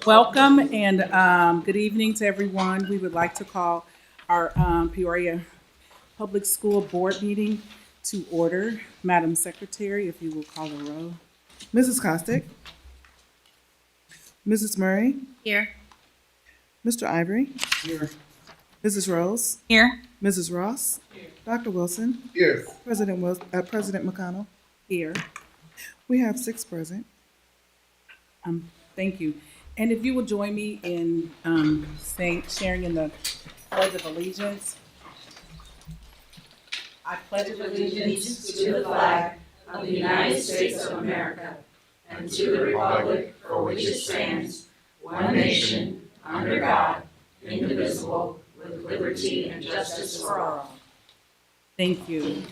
Welcome and good evening to everyone. We would like to call our Peoria Public School Board meeting to order. Madam Secretary, if you will call the roll. Mrs. Costick, Mrs. Murray, Here. Mr. Ivory, Here. Mrs. Rose, Here. Mrs. Ross, Dr. Wilson, Here. President McConnell. Here. We have 6 present. Thank you. And if you will join me in sharing in the Pledge of Allegiance. I pledge allegiance to the flag of the United States of America and to the republic for which it stands, one nation, under God, indivisible, with liberty and justice for all. Thank you.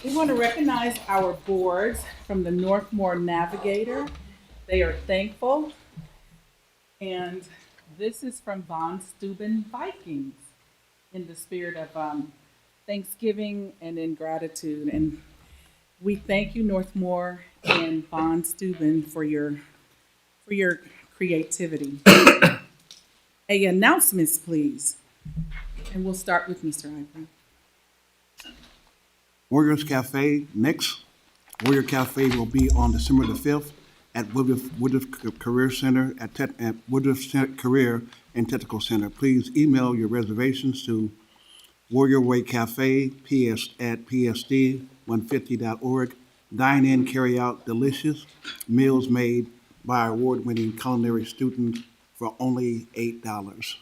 We want to recognize our boards from the Northmore Navigator. They are thankful. And this is from Von Steuben Vikings in the spirit of Thanksgiving and in gratitude. And we thank you, Northmore and Von Steuben, for your creativity. Announcements, please. And we'll start with Mr. Ivory. Warriors Cafe next. Warrior Cafe will be on December the 5th at Woodruff Career Center at Woodruff Career and Technical Center. Please email your reservations to Warrior Way Cafe, at psd150.org. Dine in, carry out delicious meals made by award-winning culinary students for only $8.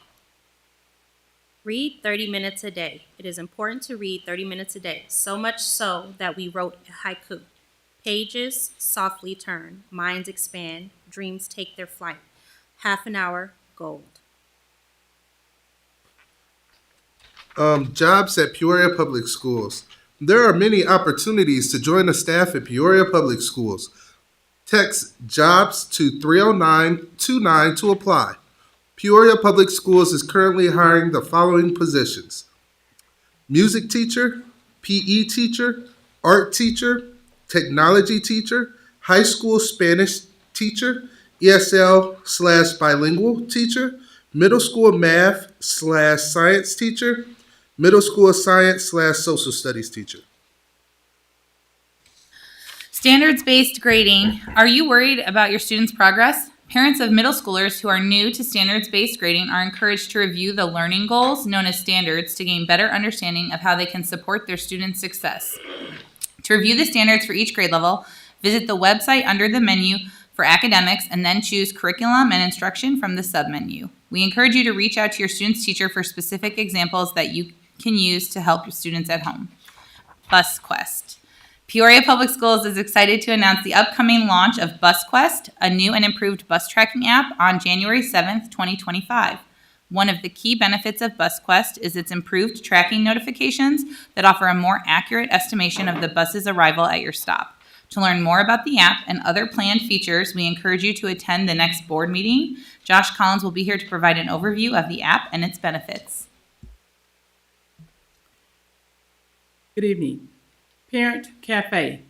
Read 30 minutes a day. It is important to read 30 minutes a day, so much so that we wrote a haiku. Pages softly turn, minds expand, dreams take their flight. Half an hour, gold. Jobs at Peoria Public Schools. There are many opportunities to join the staff at Peoria Public Schools. Text JOBS to 30929 to apply. Peoria Public Schools is currently hiring the following positions: music teacher, PE teacher, art teacher, technology teacher, high school Spanish teacher, ESL/bilingual teacher, middle school math/science teacher, middle school science/social studies teacher. Standards-based grading. Are you worried about your students' progress? Parents of middle schoolers who are new to standards-based grading are encouraged to review the learning goals, known as standards, to gain better understanding of how they can support their students' success. To review the standards for each grade level, visit the website under the menu for academics and then choose curriculum and instruction from the submenu. We encourage you to reach out to your student's teacher for specific examples that you can use to help your students at home. Bus Quest. Peoria Public Schools is excited to announce the upcoming launch of Bus Quest, a new and improved bus tracking app, on January 7th, 2025. One of the key benefits of Bus Quest is its improved tracking notifications that offer a more accurate estimation of the bus's arrival at your stop. To learn more about the app and other planned features, we encourage you to attend the next board meeting. Josh Collins will be here to provide an overview of the app and its benefits. Good evening. Parent Cafe.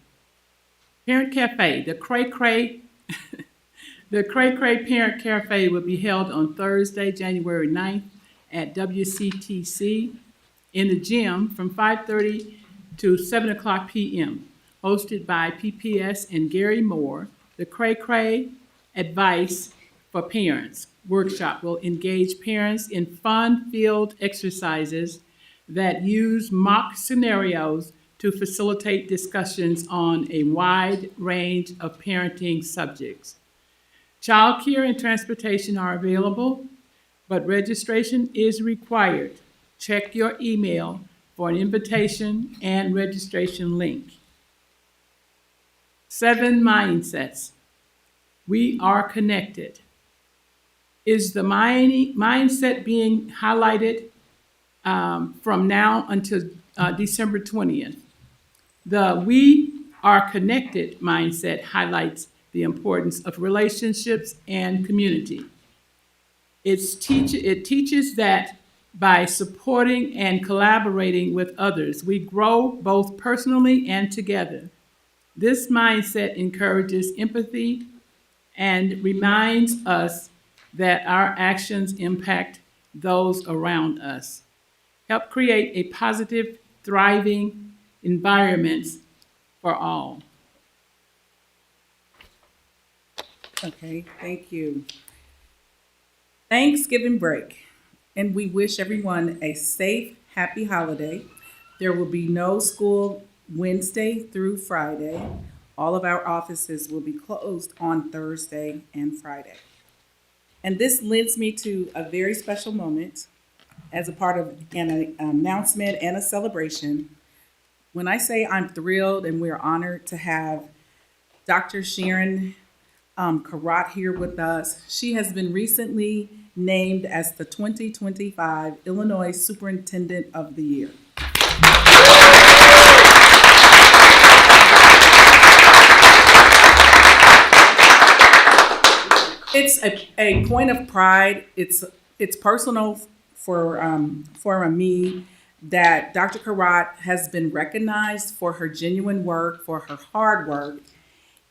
Parent Cafe, the Cray Cray Parent Cafe will be held on Thursday, January 9th at WCTC in the gym from 5:30 to 7 o'clock p.m. Hosted by PPS and Gary Moore. The Cray Cray Advice for Parents workshop will engage parents in fun-filled exercises that use mock scenarios to facilitate discussions on a wide range of parenting subjects. Childcare and transportation are available, but registration is required. Check your email for an invitation and registration link. 7 mindsets. We are connected. Is the mindset being highlighted from now until December 20th? The We Our connected mindset highlights the importance of relationships and community. It teaches that by supporting and collaborating with others, we grow both personally and together. This mindset encourages empathy and reminds us that our actions impact those around us. Help create a positive, thriving environment for all. Okay, thank you. Thanksgiving break, and we wish everyone a safe, happy holiday. There will be no school Wednesday through Friday. All of our offices will be closed on Thursday and Friday. And this leads me to a very special moment as a part of an announcement and a celebration. When I say I'm thrilled and we're honored to have Dr. Sharon Karat here with us, she has been recently named as the 2025 Illinois Superintendent of the Year. It's a point of pride. It's personal for me that Dr. Karat has been recognized for her genuine work, for her hard work.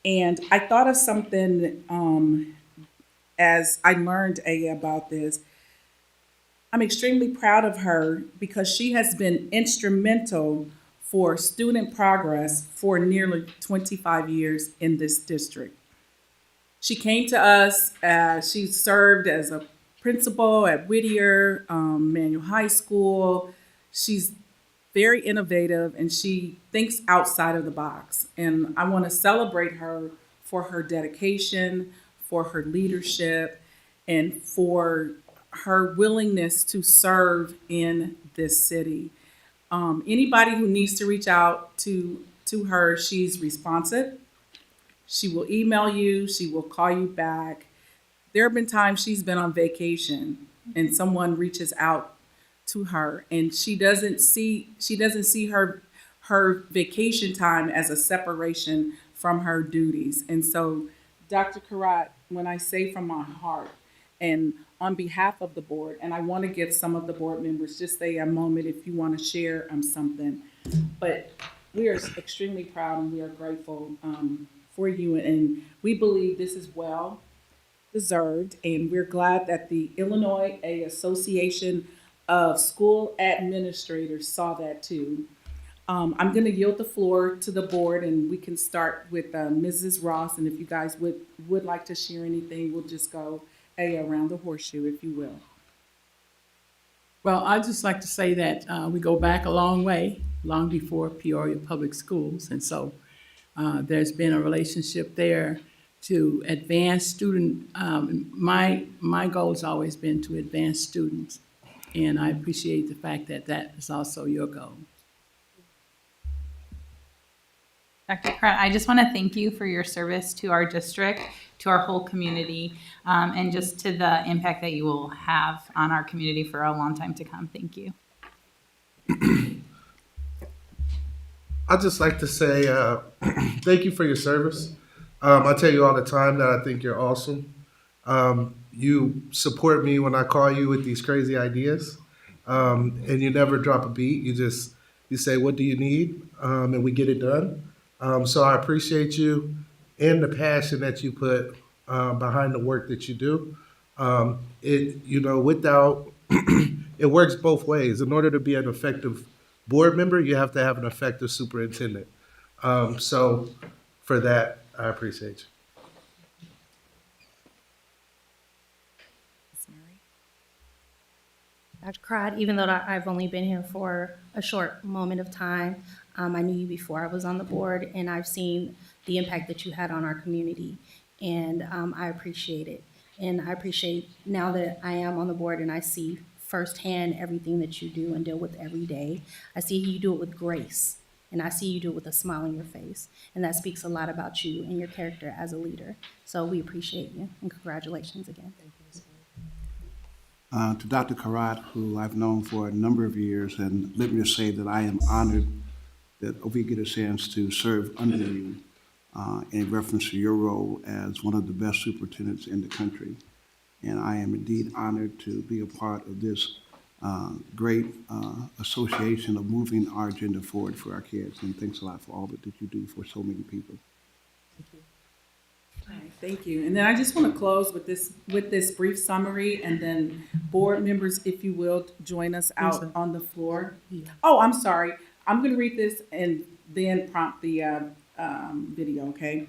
And I thought of something as I learned about this. I'm extremely proud of her because she has been instrumental for student progress for nearly 25 years in this district. She came to us, she served as a principal at Whittier Manual High School. She's very innovative and she thinks outside of the box. And I want to celebrate her for her dedication, for her leadership, and for her willingness to serve in this city. Anybody who needs to reach out to her, she's responsive. She will email you, she will call you back. There have been times she's been on vacation and someone reaches out to her and she doesn't see her vacation time as a separation from her duties. And so Dr. Karat, when I say from my heart and on behalf of the board, and I want to give some of the board members just a moment if you want to share something, but we are extremely proud and we are grateful for you, and we believe this is well deserved, and we're glad that the Illinois Association of School Administrators saw that too. I'm going to yield the floor to the board, and we can start with Mrs. Ross, and if you guys would like to share anything, we'll just go around the horseshoe, if you will. Well, I'd just like to say that we go back a long way, long before Peoria Public Schools, and so there's been a relationship there to advance student. My goal has always been to advance students, and I appreciate the fact that that is also your goal. Dr. Karat, I just want to thank you for your service to our district, to our whole community, and just to the impact that you will have on our community for a long time to come. Thank you. I'd just like to say thank you for your service. I tell you all the time that I think you're awesome. You support me when I call you with these crazy ideas, and you never drop a beat. You say, "What do you need?" And we get it done. So I appreciate you and the passion that you put behind the work that you do. Without it works both ways. In order to be an effective board member, you have to have an effective superintendent. So for that, I appreciate you. Dr. Crod, even though I've only been here for a short moment of time, I knew you before I was on the board, and I've seen the impact that you had on our community, and I appreciate it. And I appreciate now that I am on the board and I see firsthand everything that you do and deal with every day. I see you do it with grace, and I see you do it with a smile on your face, and that speaks a lot about you and your character as a leader. So we appreciate you, and congratulations again. To Dr. Karat, who I've known for a number of years, and let me just say that I am honored that if we get a chance to serve under you in reference to your role as one of the best superintendents in the country. And I am indeed honored to be a part of this great association of moving our agenda forward for our kids. And thanks a lot for all that you do for so many people. All right, thank you. And then I just want to close with this brief summary, and then board members, if you will, join us out on the floor. Oh, I'm sorry. I'm going to read this and then prompt the video, okay?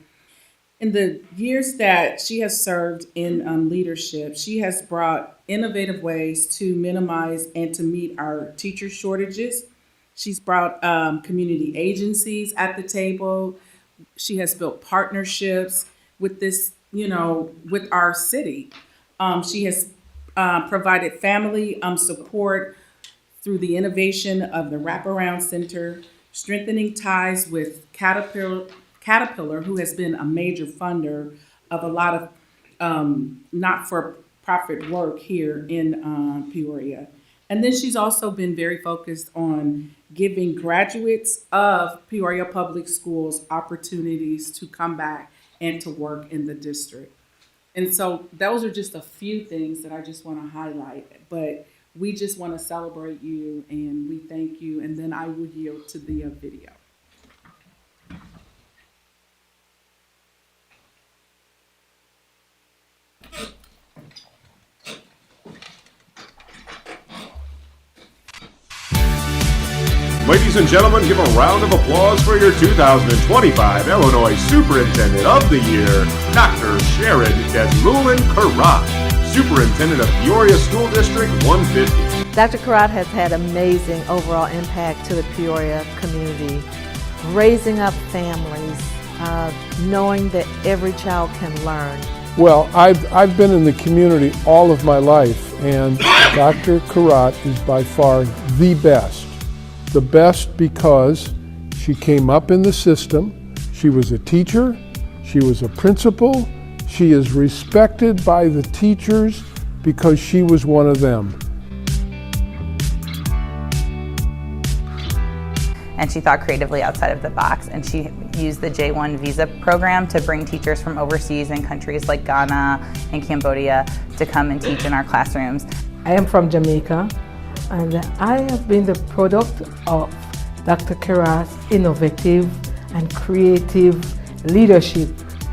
In the years that she has served in leadership, she has brought innovative ways to minimize and to meet our teacher shortages. She's brought community agencies at the table. She has built partnerships with this, with our city. She has provided family support through the innovation of the Wraparound Center, strengthening ties with Caterpillar, who has been a major funder of a lot of not-for-profit work here in Peoria. And then she's also been very focused on giving graduates of Peoria Public Schools opportunities to come back and to work in the district. And so those are just a few things that I just want to highlight. But we just want to celebrate you and we thank you. And then I will yield to the video. Ladies and gentlemen, give a round of applause for your 2025 Illinois Superintendent of the Year, Dr. Sharon Desmoulin-Karat, Superintendent of Peoria School District 150. Dr. Karat has had amazing overall impact to the Peoria community, raising up families, knowing that every child can learn. Well, I've been in the community all of my life, and Dr. Karat is by far the best. The best because she came up in the system, she was a teacher, she was a principal, she is respected by the teachers because she was one of them. And she thought creatively outside of the box, and she used the J1 visa program to bring teachers from overseas in countries like Ghana and Cambodia to come and teach in our classrooms. I am from Jamaica, and I have been the product of Dr. Karat's innovative and creative leadership.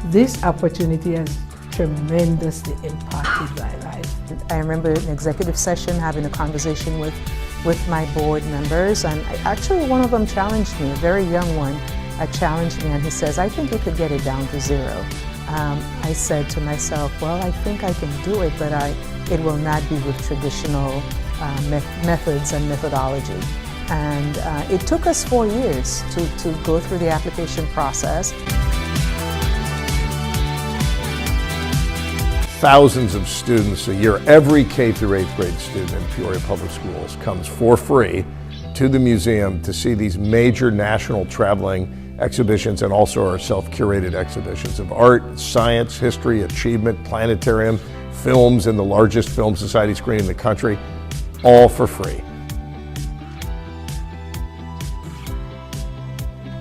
This opportunity has tremendously impacted my life. I remember an executive session having a conversation with my board members, and actually one of them challenged me, a very young one, challenged me, and he says, I think you could get it down to 0. I said to myself, well, I think I can do it, but it will not be with traditional methods and methodology. And it took us 4 years to go through the application process. Thousands of students a year, every K through 8th grade student in Peoria Public Schools comes for free to the museum to see these major national traveling exhibitions and also our self-curated exhibitions of art, science, history, achievement, planetarium, films in the largest film society screen in the country, all for free.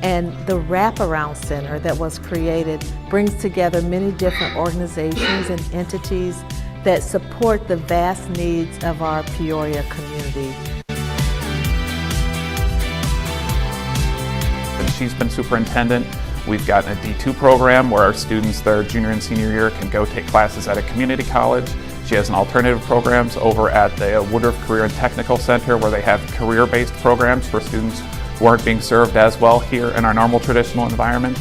And the Wraparound Center that was created brings together many different organizations and entities that support the vast needs of our Peoria community. And she's been superintendent. We've got a D2 program where our students, their junior and senior year, can go take classes at a community college. She has an alternative programs over at the Woodruff Career and Technical Center where they have career-based programs for students who aren't being served as well here in our normal traditional environment.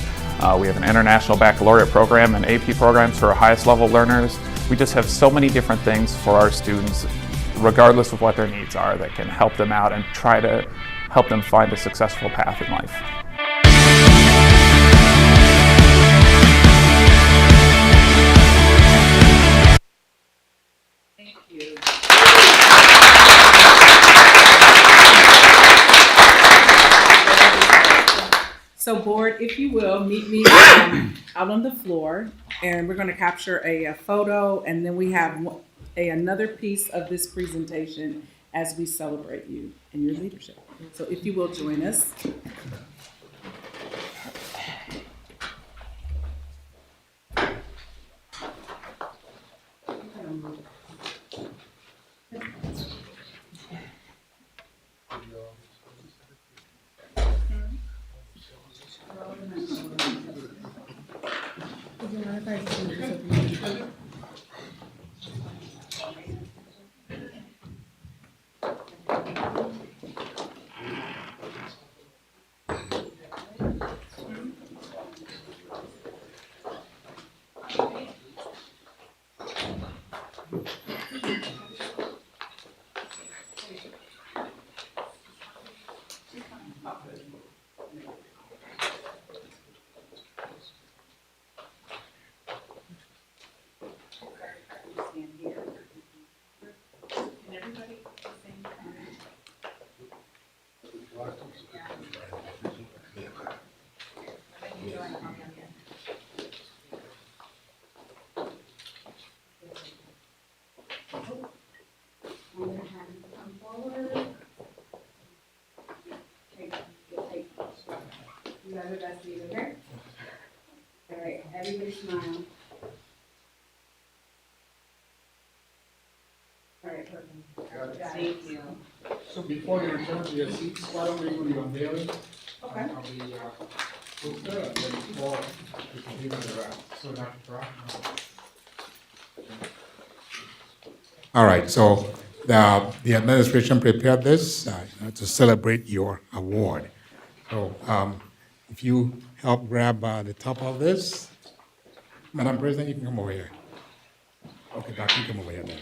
We have an international baccalaureate program and AP programs for our highest level learners. We just have so many different things for our students, regardless of what their needs are, that can help them out and try to help them find a successful path in life. Thank you. So board, if you will, meet me out on the floor, and we're going to capture a photo, and then we have another piece of this presentation as we celebrate you and your leadership. So if you will join us. You have the best lead, okay? All right, everybody smile. All right, perfect. Thank you. So before you return to your seats, why don't we do the unveiling? Okay. Of the poster, and then before we can give it around, so not to drop. All right, so the administration prepared this to celebrate your award. So if you help grab the top of this, Madam President, you can come over here. Okay, Doc, you come over here then.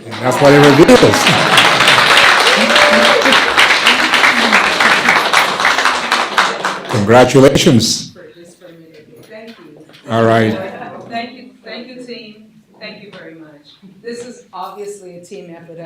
And that's what it reveals. Congratulations. Thank you. All right. Thank you, team. Thank you very much. This is obviously a team effort.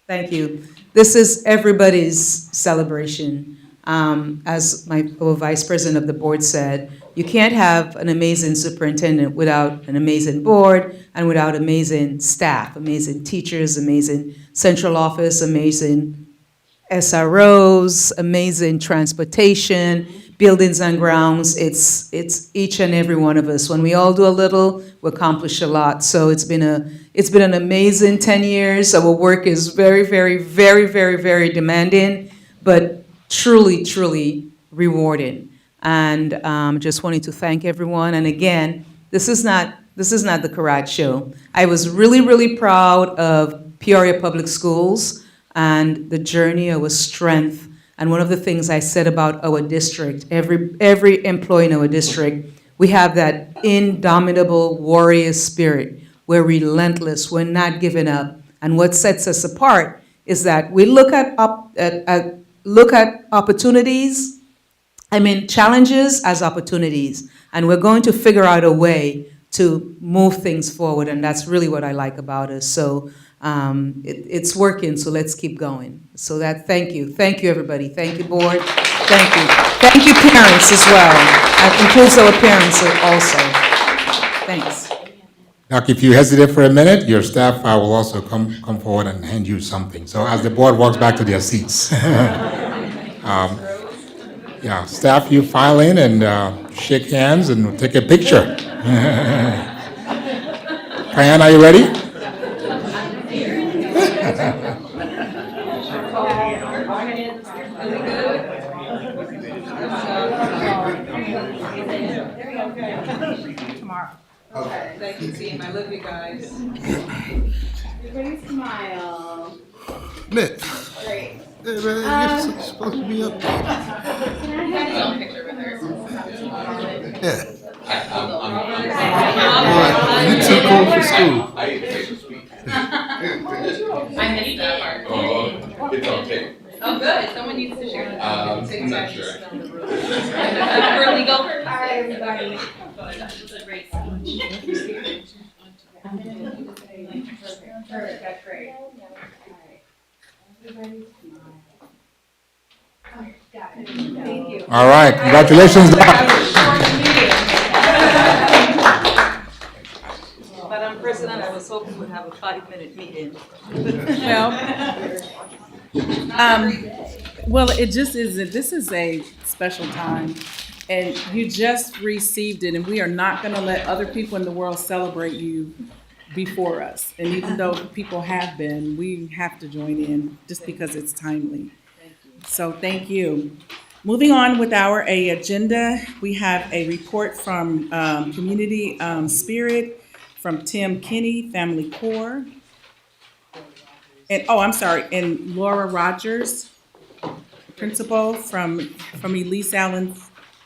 Thank you. This is everybody's celebration. As our vice president of the board said, you can't have an amazing superintendent without an amazing board and without amazing staff, amazing teachers, amazing central office, amazing SROs, amazing transportation, buildings and grounds. It's each and every one of us. When we all do a little, we accomplish a lot. So it's been an amazing 10 years. Our work is very, very, very, very, very demanding, but truly, truly rewarding. And just wanted to thank everyone. And again, this is not the Karat show. I was really, really proud of Peoria Public Schools and the journey, our strength. And one of the things I said about our district, every employee in our district, we have that indomitable warrior spirit. We're relentless, we're not giving up. And what sets us apart is that we look at opportunities, challenges as opportunities. And we're going to figure out a way to move things forward. And that's really what I like about us. So it's working, so let's keep going. So thank you everybody. Thank you, board. Thank you parents as well. That includes our parents also. Thanks. Doc, if you hesitate for a minute, your staff will also come forward and hand you something. So as the board walks back to their seats. Staff, you file in and shake hands and we'll take a picture. Diane, are you ready? Tomorrow. Okay. Thank you, team. I love you guys. Everybody smile. Nick. Great. Hey, man, you're supposed to be up there. Yeah. You too cool for school. I didn't take the speech. I missed that part. Oh, it's on tape. Oh, good. Someone needs to share that. I'm not sure. For legal purposes. Hi, everybody. That was a great speech. Perfect, that's great. All right. Everybody smile. Oh, got it. Thank you. All right, congratulations, Doc. Madam President, I was hoping we'd have a 5-minute meeting. Well, it just isn't. This is a special time, and you just received it, and we are not going to let other people in the world celebrate you before us. And even though people have been, we have to join in just because it's timely. So thank you. Moving on with our agenda, we have a report from Community Spirit from Tim Kinney, Family Core. And, oh, I'm sorry, and Laura Rogers, principal from Elise Allen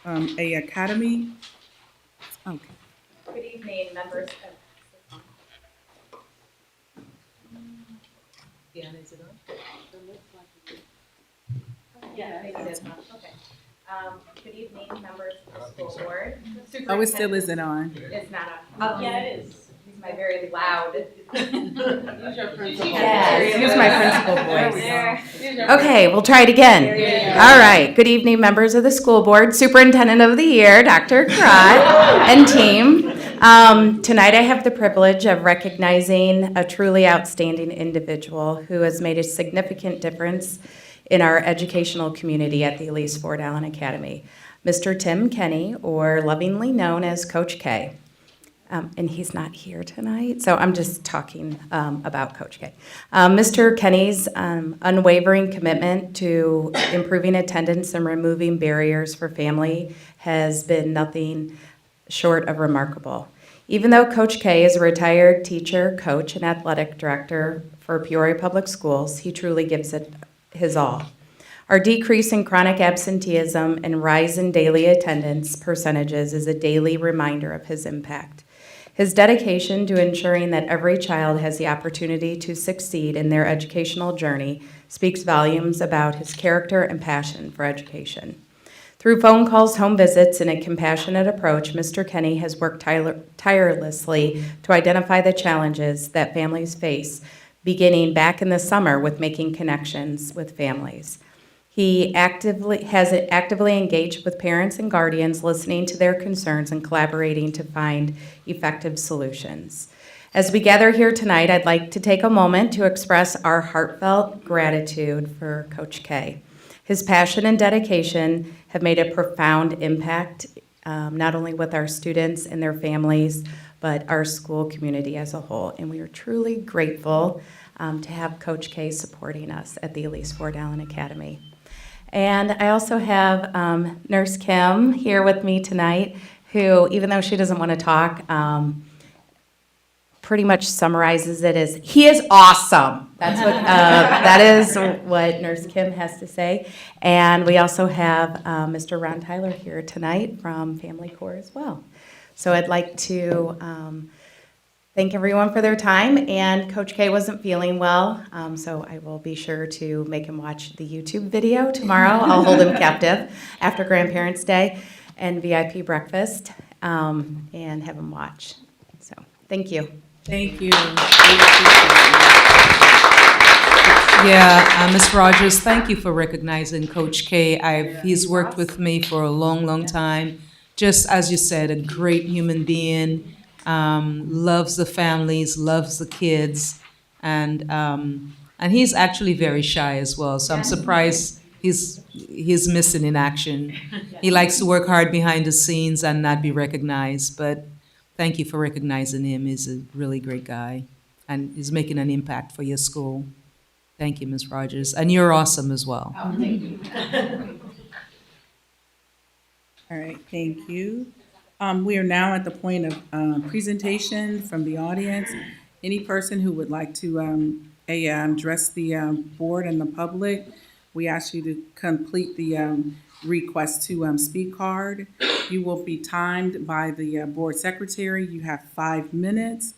Academy. Okay. Good evening, members of. Yeah, maybe that's not, okay. Good evening, members of the school board. Oh, it still isn't on. It's not on. Yeah, it is. Use my very loud. Use your principal. Yes, use my principal voice. Okay, we'll try it again. All right. Good evening, members of the school board, Superintendent of the Year, Dr. Karat, and team. Tonight I have the privilege of recognizing a truly outstanding individual who has made a significant difference in our educational community at the Elise Ford Allen Academy, Mr. Tim Kenny, or lovingly known as Coach K. And he's not here tonight, so I'm just talking about Coach K. Mr. Kenny's unwavering commitment to improving attendance and removing barriers for family has been nothing short of remarkable. Even though Coach K is a retired teacher, coach, and athletic director for Peoria Public Schools, he truly gives it his all. Our decrease in chronic absenteeism and rise in daily attendance percentages is a daily reminder of his impact. His dedication to ensuring that every child has the opportunity to succeed in their educational journey speaks volumes about his character and passion for education. Through phone calls, home visits, and a compassionate approach, Mr. Kenny has worked tirelessly to identify the challenges that families face, beginning back in the summer with making connections with families. He has actively engaged with parents and guardians, listening to their concerns and collaborating to find effective solutions. As we gather here tonight, I'd like to take a moment to express our heartfelt gratitude for Coach K. His passion and dedication have made a profound impact, not only with our students and their families, but our school community as a whole. And we are truly grateful to have Coach K supporting us at the Elise Ford Allen Academy. And I also have Nurse Kim here with me tonight, who, even though she doesn't want to talk, pretty much summarizes it as, he is awesome. That's what, that is what Nurse Kim has to say. And we also have Mr. Ron Tyler here tonight from Family Core as well. So I'd like to thank everyone for their time, and Coach K wasn't feeling well, so I will be sure to make him watch the YouTube video tomorrow. I'll hold him captive after Grandparents' Day and VIP breakfast, and have him watch. So, thank you. Thank you. Yeah, Ms. Rogers, thank you for recognizing Coach K. He's worked with me for a long, long time. Just as you said, a great human being. Loves the families, loves the kids, and he's actually very shy as well. So I'm surprised he's missing in action. He likes to work hard behind the scenes and not be recognized. But thank you for recognizing him. He's a really great guy, and he's making an impact for your school. Thank you, Ms. Rogers, and you're awesome as well. Oh, thank you. All right, thank you. We are now at the point of presentation from the audience. Any person who would like to address the board and the public, we ask you to complete the request to speak card. You will be timed by the board secretary. You have 5 minutes.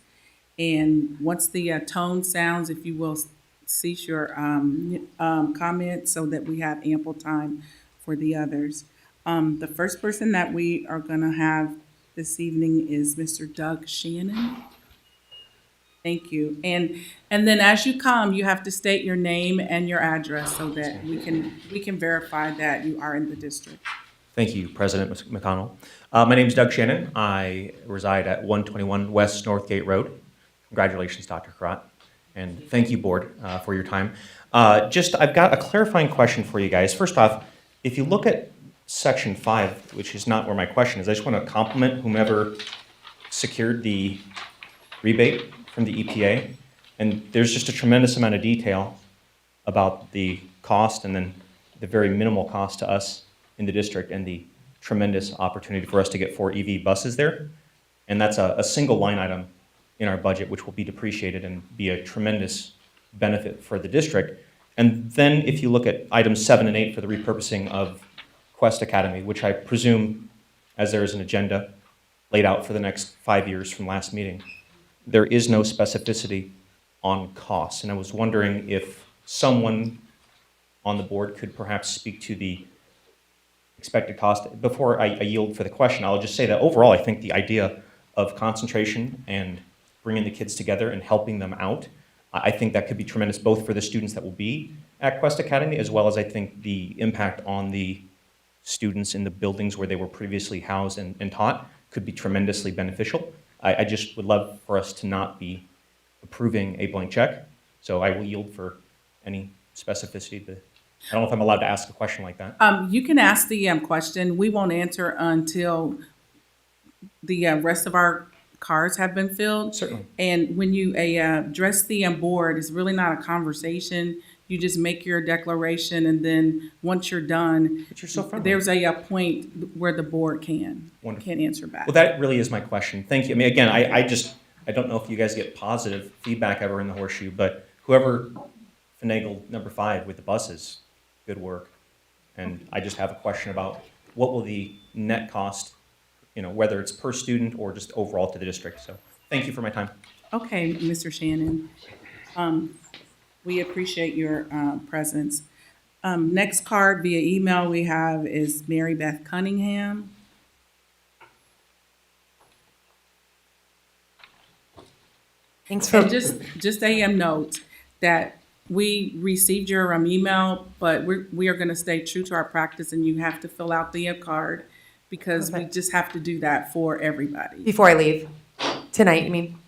And once the tone sounds, if you will cease your comment so that we have ample time for the others. The first person that we are going to have this evening is Mr. Doug Shannon. Thank you. And then as you come, you have to state your name and your address so that we can verify that you are in the district. Thank you, President McConnell. My name is Doug Shannon. I reside at 121 West Northgate Road. Congratulations, Dr. Karat. And thank you, board, for your time. I've got a clarifying question for you guys. First off, if you look at Section 5, which is not where my question is, I just want to compliment whomever secured the rebate from the EPA, and there's just a tremendous amount of detail about the cost and then the very minimal cost to us in the district and the tremendous opportunity for us to get 4 EV buses there. And that's a single line item in our budget, which will be depreciated and be a tremendous benefit for the district. And then if you look at items 7 and 8 for the repurposing of Quest Academy, which I presume, as there is an agenda laid out for the next 5 years from last meeting, there is no specificity on costs. And I was wondering if someone on the board could perhaps speak to the expected cost. Before I yield for the question, I'll just say that overall, I think the idea of concentration and bringing the kids together and helping them out, I think that could be tremendous both for the students that will be at Quest Academy, as well as I think the impact on the students in the buildings where they were previously housed and taught could be tremendously beneficial. I just would love for us to not be approving a blank check. So I will yield for any specificity. I don't know if I'm allowed to ask a question like that. You can ask the question. We won't answer until the rest of our cards have been filled. Certainly. And when you address the board, it's really not a conversation. You just make your declaration, and then once you're done, But you're so friendly. there's a point where the board can answer back. Well, that really is my question. Thank you. I mean, again, I don't know if you guys get positive feedback ever in the horseshoe, but whoever finagled number 5 with the buses, good work. And I just have a question about what will the net cost, whether it's per student or just overall to the district. So thank you for my time. Okay, Mr. Shannon. We appreciate your presence. Next card via email we have is Mary Beth Cunningham. Thanks for And just a note that we received your email, but we are going to stay true to our practice, and you have to fill out the card because we just have to do that for everybody. before I leave tonight. You mean?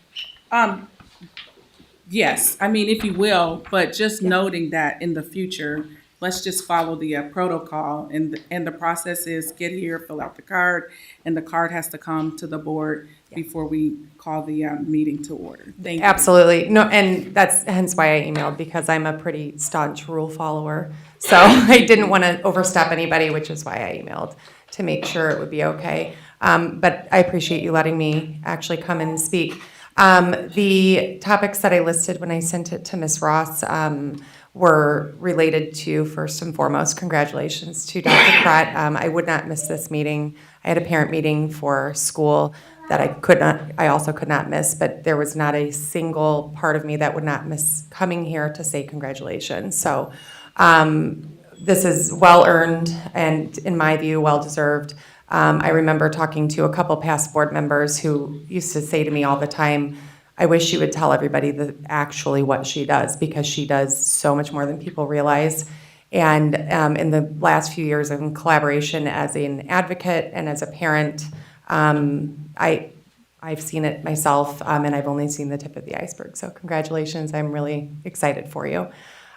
Yes, I mean, if you will, but just noting that in the future, let's just follow the protocol, and the process is get here, fill out the card, and the card has to come to the board before we call the meeting to order. Thank you. Absolutely. No, and that's hence why I emailed, because I'm a pretty staunch rule follower. So I didn't want to overstep anybody, which is why I emailed to make sure it would be okay. But I appreciate you letting me actually come in and speak. The topics that I listed when I sent it to Ms. Ross were related to, first and foremost, congratulations to Dr. Crott. I would not miss this meeting. I had a parent meeting for school that I also could not miss, but there was not a single part of me that would not miss coming here to say congratulations. So this is well-earned and, in my view, well-deserved. I remember talking to a couple past board members who used to say to me all the time, I wish she would tell everybody actually what she does, because she does so much more than people realize. And in the last few years in collaboration as an advocate and as a parent, I've seen it myself, and I've only seen the tip of the iceberg. So congratulations, I'm really excited for you.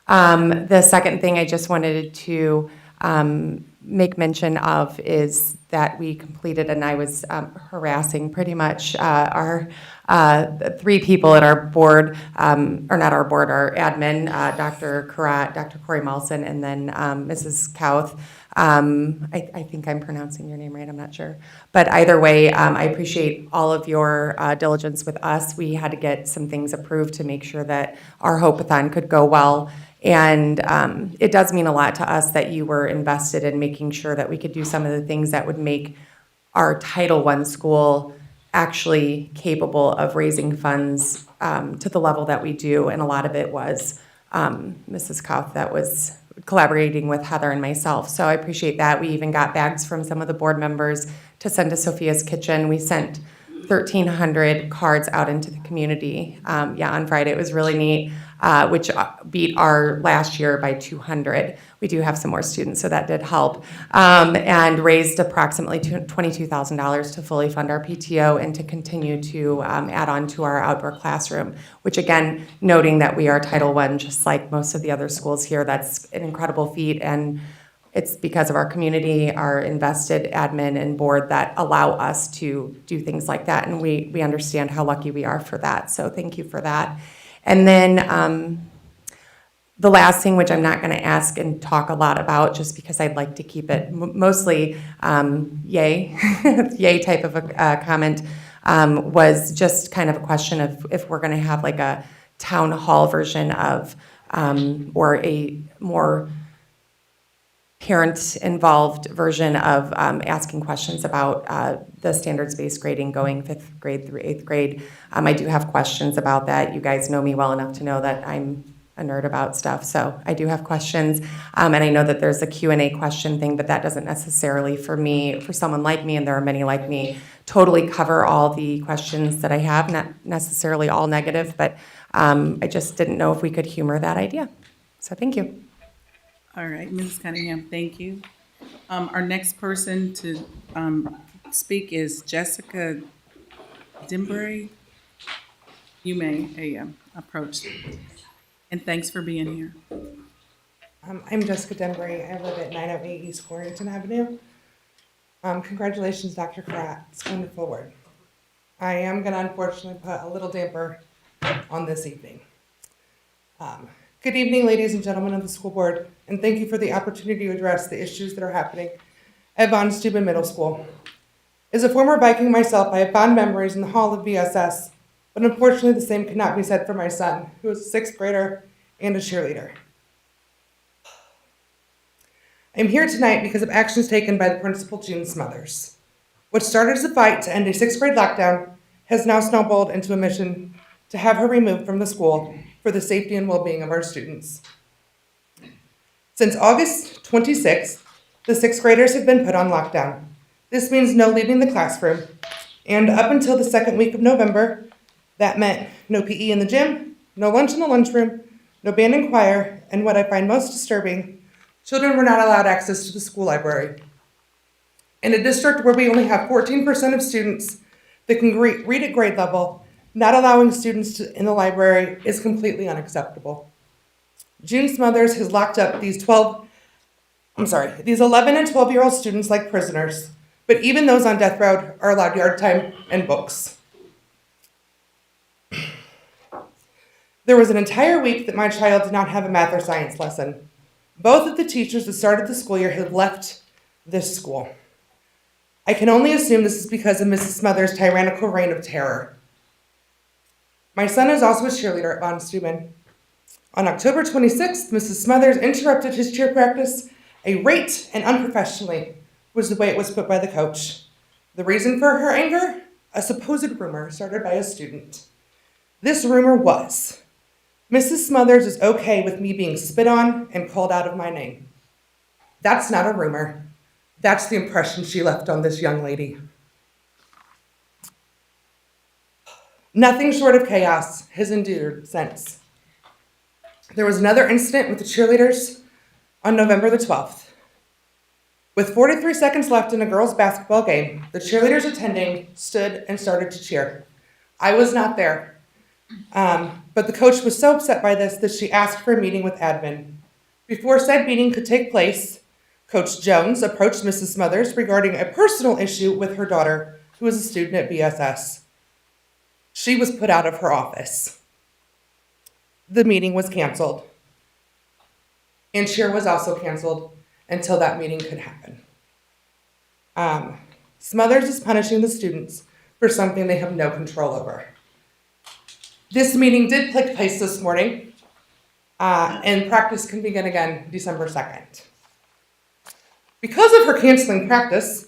The second thing I just wanted to make mention of is that we completed, and I was harassing pretty much our 3 people at our board, or not our board, our admin, Dr. Karat, Dr. Corey Malson, and then Mrs. Kauth. I think I'm pronouncing your name right, I'm not sure. But either way, I appreciate all of your diligence with us. We had to get some things approved to make sure that our Hope-a-thon could go well. And it does mean a lot to us that you were invested in making sure that we could do some of the things that would make our Title I school actually capable of raising funds to the level that we do. And a lot of it was Mrs. Kauth that was collaborating with Heather and myself. So I appreciate that. We even got bags from some of the board members to send to Sophia's Kitchen. We sent 1,300 cards out into the community. On Friday. It was really neat, which beat our last year by 200. We do have some more students, so that did help. And raised approximately $22,000 to fully fund our PTO and to continue to add on to our outdoor classroom, which again, noting that we are Title I, just like most of the other schools here, that's an incredible feat. And it's because of our community, our invested admin and board that allow us to do things like that. And we understand how lucky we are for that. So thank you for that. And then the last thing, which I'm not going to ask and talk a lot about just because I'd like to keep it mostly yay, yay type of a comment, was just kind of a question of if we're going to have like a town hall version of, or a more parent-involved version of asking questions about the standards-based grading going 5th grade through 8th grade. I do have questions about that. You guys know me well enough to know that I'm a nerd about stuff, so I do have questions. And I know that there's a Q&A question thing, but that doesn't necessarily, for someone like me, and there are many like me, totally cover all the questions that I have, not necessarily all negative, but I just didn't know if we could humor that idea. So thank you. All right, Mrs. Cunningham, thank you. Our next person to speak is Jessica Dimbre. You may approach. And thanks for being here. I'm Jessica Denbury. I live at 908 East Warrington Avenue. Congratulations, Dr. Karat. It's wonderful work. I am going to unfortunately put a little damper on this evening. Good evening, ladies and gentlemen of the school board, and thank you for the opportunity to address the issues that are happening at Von Steuben Middle School. As a former Viking myself, I have fond memories in the hall of VSS, but unfortunately the same cannot be said for my son, who is a 6th grader and a cheerleader. I'm here tonight because of actions taken by the principal, June Smothers. What started as a fight to end a 6th grade lockdown has now snowballed into a mission to have her removed from the school for the safety and well-being of our students. Since August 26th, the 6th graders have been put on lockdown. This means no leaving the classroom, and up until the second week of November, that meant no PE in the gym, no lunch in the lunchroom, no band and choir, and what I find most disturbing, children were not allowed access to the school library. In a district where we only have 14% of students that can read at grade level, not allowing students in the library is completely unacceptable. June Smothers has locked up these 11 and 12-year-old students like prisoners, but even those on death row are allowed yard time and books. There was an entire week that my child did not have a math or science lesson. Both of the teachers that started the school year have left this school. I can only assume this is because of Mrs. Smothers' tyrannical reign of terror. My son is also a cheerleader at Von Steuben. On October 26th, Mrs. Smothers interrupted his cheer practice, irate and unprofessionally, was the way it was put by the coach. The reason for her anger? A supposed rumor started by a student. This rumor was, Mrs. Smothers is okay with me being spit on and called out of my name. That's not a rumor. That's the impression she left on this young lady. Nothing short of chaos has endured since. There was another incident with the cheerleaders on November the 12th. With 43 seconds left in a girls' basketball game, the cheerleaders attending stood and started to cheer. I was not there, but the coach was so upset by this that she asked for a meeting with admin. Before said meeting could take place, Coach Jones approached Mrs. Smothers regarding a personal issue with her daughter, who is a student at BSS. She was put out of her office. The meeting was canceled. And cheer was also canceled until that meeting could happen. Smothers is punishing the students for something they have no control over. This meeting did take place this morning, and practice can begin again December 2nd. Because of her canceling practice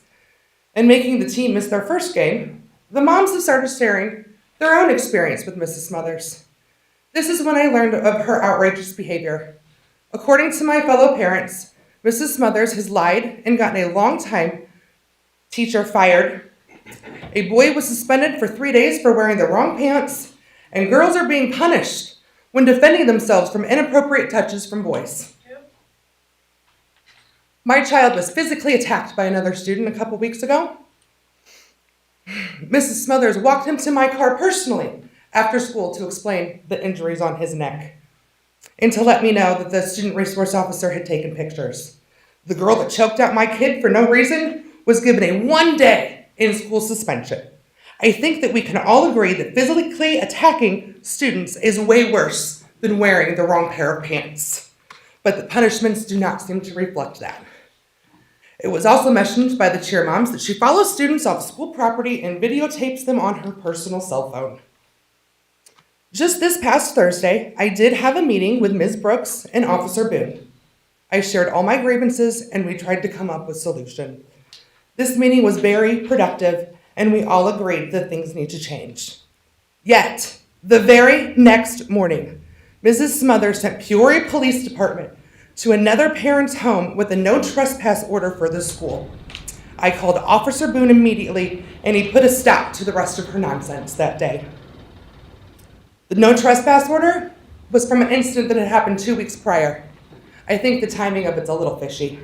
and making the team miss their first game, the moms have started sharing their own experience with Mrs. Smothers. This is when I learned of her outrageous behavior. According to my fellow parents, Mrs. Smothers has lied and gotten a long-time teacher fired. A boy was suspended for 3 days for wearing the wrong pants, and girls are being punished when defending themselves from inappropriate touches from boys. My child was physically attacked by another student a couple weeks ago. Mrs. Smothers walked him to my car personally after school to explain the injuries on his neck and to let me know that the student resource officer had taken pictures. The girl that choked out my kid for no reason was given a 1-day in-school suspension. I think that we can all agree that physically attacking students is way worse than wearing the wrong pair of pants. But the punishments do not seem to reflect that. It was also mentioned by the cheer moms that she follows students off school property and videotapes them on her personal cell phone. Just this past Thursday, I did have a meeting with Ms. Brooks and Officer Boone. I shared all my grievances and we tried to come up with a solution. This meeting was very productive and we all agreed that things need to change. Yet, the very next morning, Mrs. Smothers sent Peoria Police Department to another parent's home with a no trespass order for the school. I called Officer Boone immediately and he put a stop to the rest of her nonsense that day. The no trespass order was from an incident that had happened 2 weeks prior. I think the timing of it's a little fishy.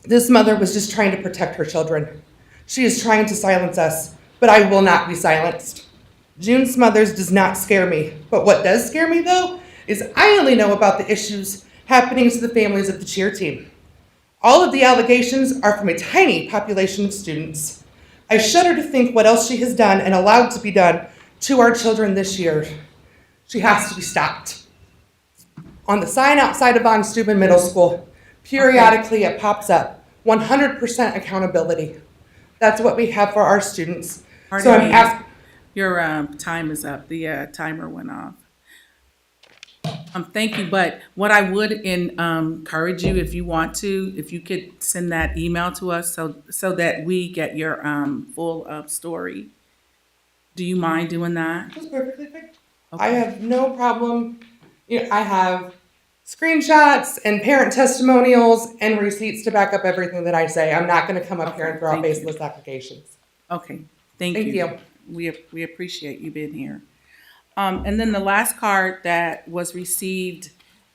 This mother was just trying to protect her children. She is trying to silence us, but I will not be silenced. June Smothers does not scare me, but what does scare me though is I only know about the issues happening to the families of the cheer team. All of the allegations are from a tiny population of students. I shudder to think what else she has done and allowed to be done to our children this year. She has to be stopped. On the sign outside of Von Steuben Middle School, periodically it pops up, 100% accountability. That's what we have for our students. So I'm asking. Your time is up. The timer went off. Thank you, but what I would encourage you, if you want to, if you could send that email to us so that we get your full story. Do you mind doing that? That's perfectly fine. Okay. I have no problem. I have screenshots and parent testimonials and receipts to back up everything that I say. I'm not going to come up here and throw out baseless accusations. Okay, thank Thank you. We appreciate you being here. And then the last card that was received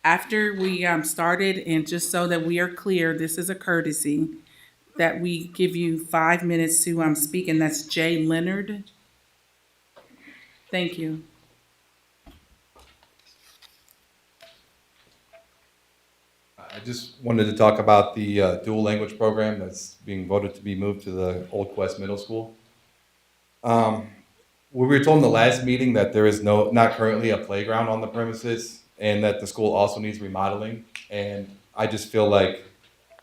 after we started, and just so that we are clear, this is a courtesy that we give you 5 minutes to speak, and that's Jay Leonard. Thank you. I just wanted to talk about the dual language program that's being voted to be moved to the Old Quest Middle School. We were told in the last meeting that there is not currently a playground on the premises and that the school also needs remodeling. And I just feel like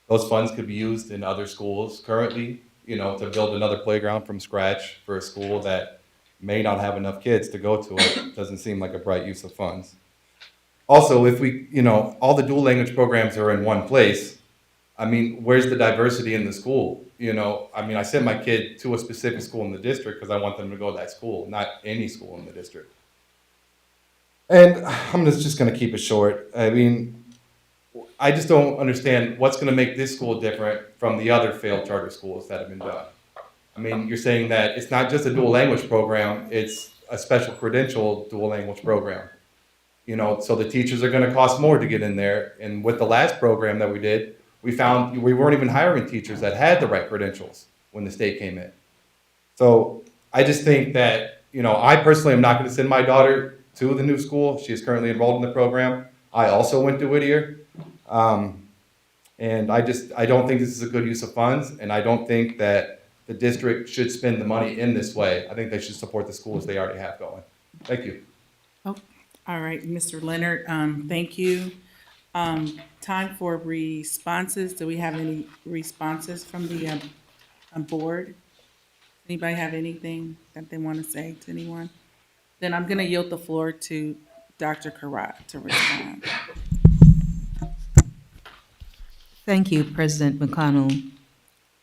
those funds could be used in other schools currently, to build another playground from scratch for a school that may not have enough kids to go to it. Doesn't seem like a bright use of funds. Also, if we, all the dual language programs are in one place, where's the diversity in the school? I sent my kid to a specific school in the district because I want them to go to that school, not any school in the district. And I'm just going to keep it short. I just don't understand what's going to make this school different from the other failed charter schools that have been done. You're saying that it's not just a dual language program, it's a special credential dual language program. So the teachers are going to cost more to get in there. And with the last program that we did, we found we weren't even hiring teachers that had the right credentials when the state came in. So I just think that, I personally am not going to send my daughter to the new school. She is currently enrolled in the program. I also went to Whittier. And I don't think this is a good use of funds. And I don't think that the district should spend the money in this way. I think they should support the schools they already have going. Thank you. Oh, all right, Mr. Leonard, thank you. Time for responses. Do we have any responses from the board? Anybody have anything that they want to say to anyone? Then I'm going to yield the floor to Dr. Karat to respond. Thank you, President McConnell.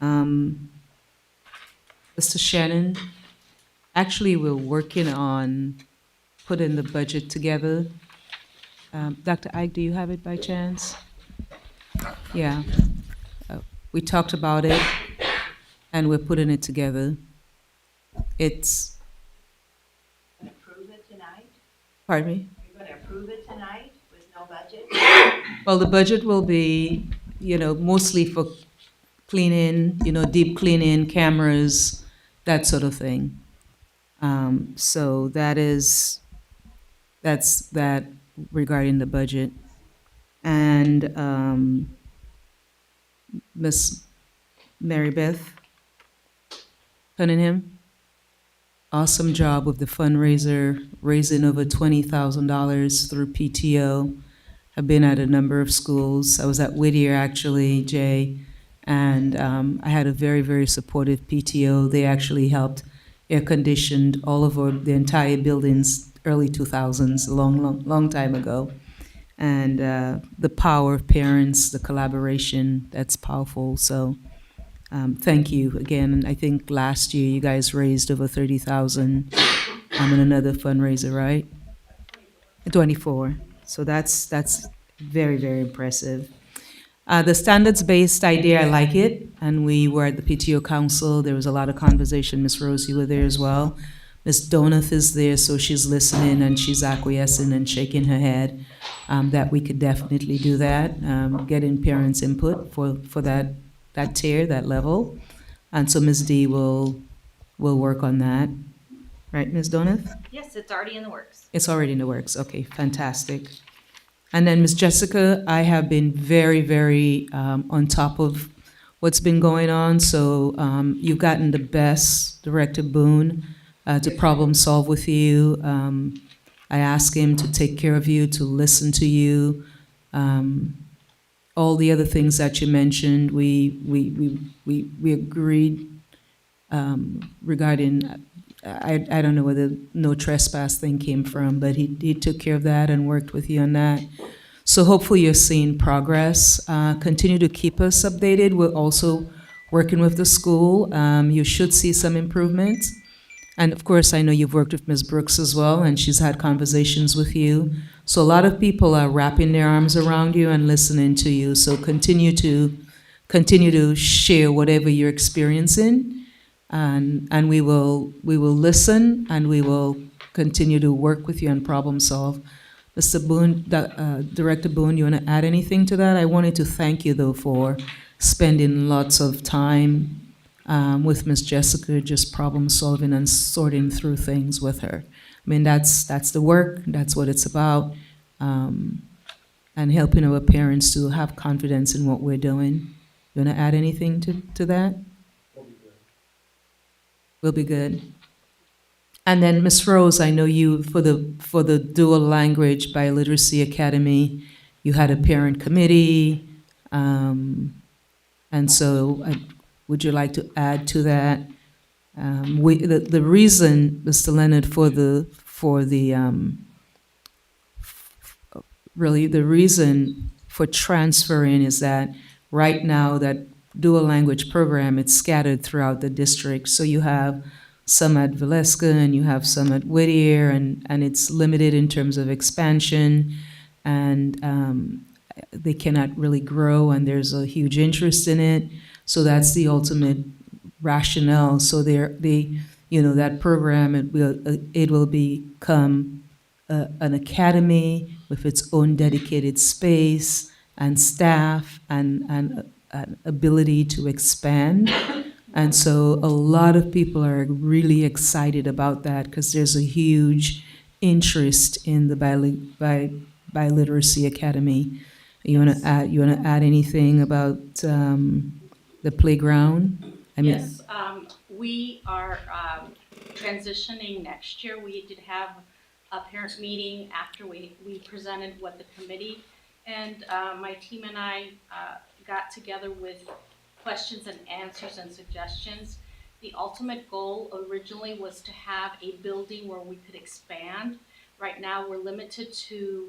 Mr. Shannon, actually, we're working on putting the budget together. Dr. Ike, do you have it by chance? Yeah. We talked about it, and we're putting it together. It's... Approve it tonight? Pardon me? You're going to approve it tonight with no budget? Well, the budget will be, mostly for cleaning, deep cleaning, cameras, that sort of thing. So that's that regarding the budget. And Miss Mary Beth Cunningham. Awesome job with the fundraiser, raising over $20,000 through PTO. I've been at a number of schools. I was at Whittier actually, Jay, and I had a very, very supportive PTO. They actually helped air conditioned all over the entire buildings, early 2000s, a long, long, long time ago. And the power of parents, the collaboration, that's powerful. So thank you again. I think last year you guys raised over 30,000 in another fundraiser, right? 24. So that's very, very impressive. The standards-based idea, I like it. And we were at the PTO council. There was a lot of conversation. Miss Rose, you were there as well. Miss Donath is there, so she's listening and she's acquiescing and shaking her head that we could definitely do that, getting parents' input for that tier, that level. And so Ms. D will work on that. Right, Ms. Donath? Yes, it's already in the works. It's already in the works. Okay, fantastic. And then Ms. Jessica, I have been very, very on top of what's been going on. So you've gotten the best Director Boone to problem solve with you. I asked him to take care of you, to listen to you. All the other things that you mentioned, we agreed regarding. I don't know where the no trespass thing came from, but he took care of that and worked with you on that. So hopefully you're seeing progress. Continue to keep us updated. We're also working with the school. You should see some improvements. And of course, I know you've worked with Ms. Brooks as well, and she's had conversations with you. So a lot of people are wrapping their arms around you and listening to you. So continue to share whatever you're experiencing, and we will listen, and we will continue to work with you and problem solve. Mr. Boone, Director Boone, you want to add anything to that? I wanted to thank you though for spending lots of time with Miss Jessica, just problem solving and sorting through things with her. I mean, that's the work. That's what it's about, and helping our parents to have confidence in what we're doing. You want to add anything to that? Will be good. And then Ms. Rose, I know you for the Dual Language Biliteracy Academy, you had a parent committee, and so would you like to add to that? The reason, Mr. Leonard, really the reason for transferring is that right now that dual language program, it's scattered throughout the district. So you have some at Valeska and you have some at Whittier, and it's limited in terms of expansion, and they cannot really grow, and there's a huge interest in it. So that's the ultimate rationale. So that program, it will become an academy with its own dedicated space and staff and an ability to expand. And so a lot of people are really excited about that because there's a huge interest in the Biliteracy Academy. You want to add anything about the playground? Yes, we are transitioning next year. We did have a parent meeting after we presented what the committee, and my team and I got together with questions and answers and suggestions. The ultimate goal originally was to have a building where we could expand. Right now we're limited to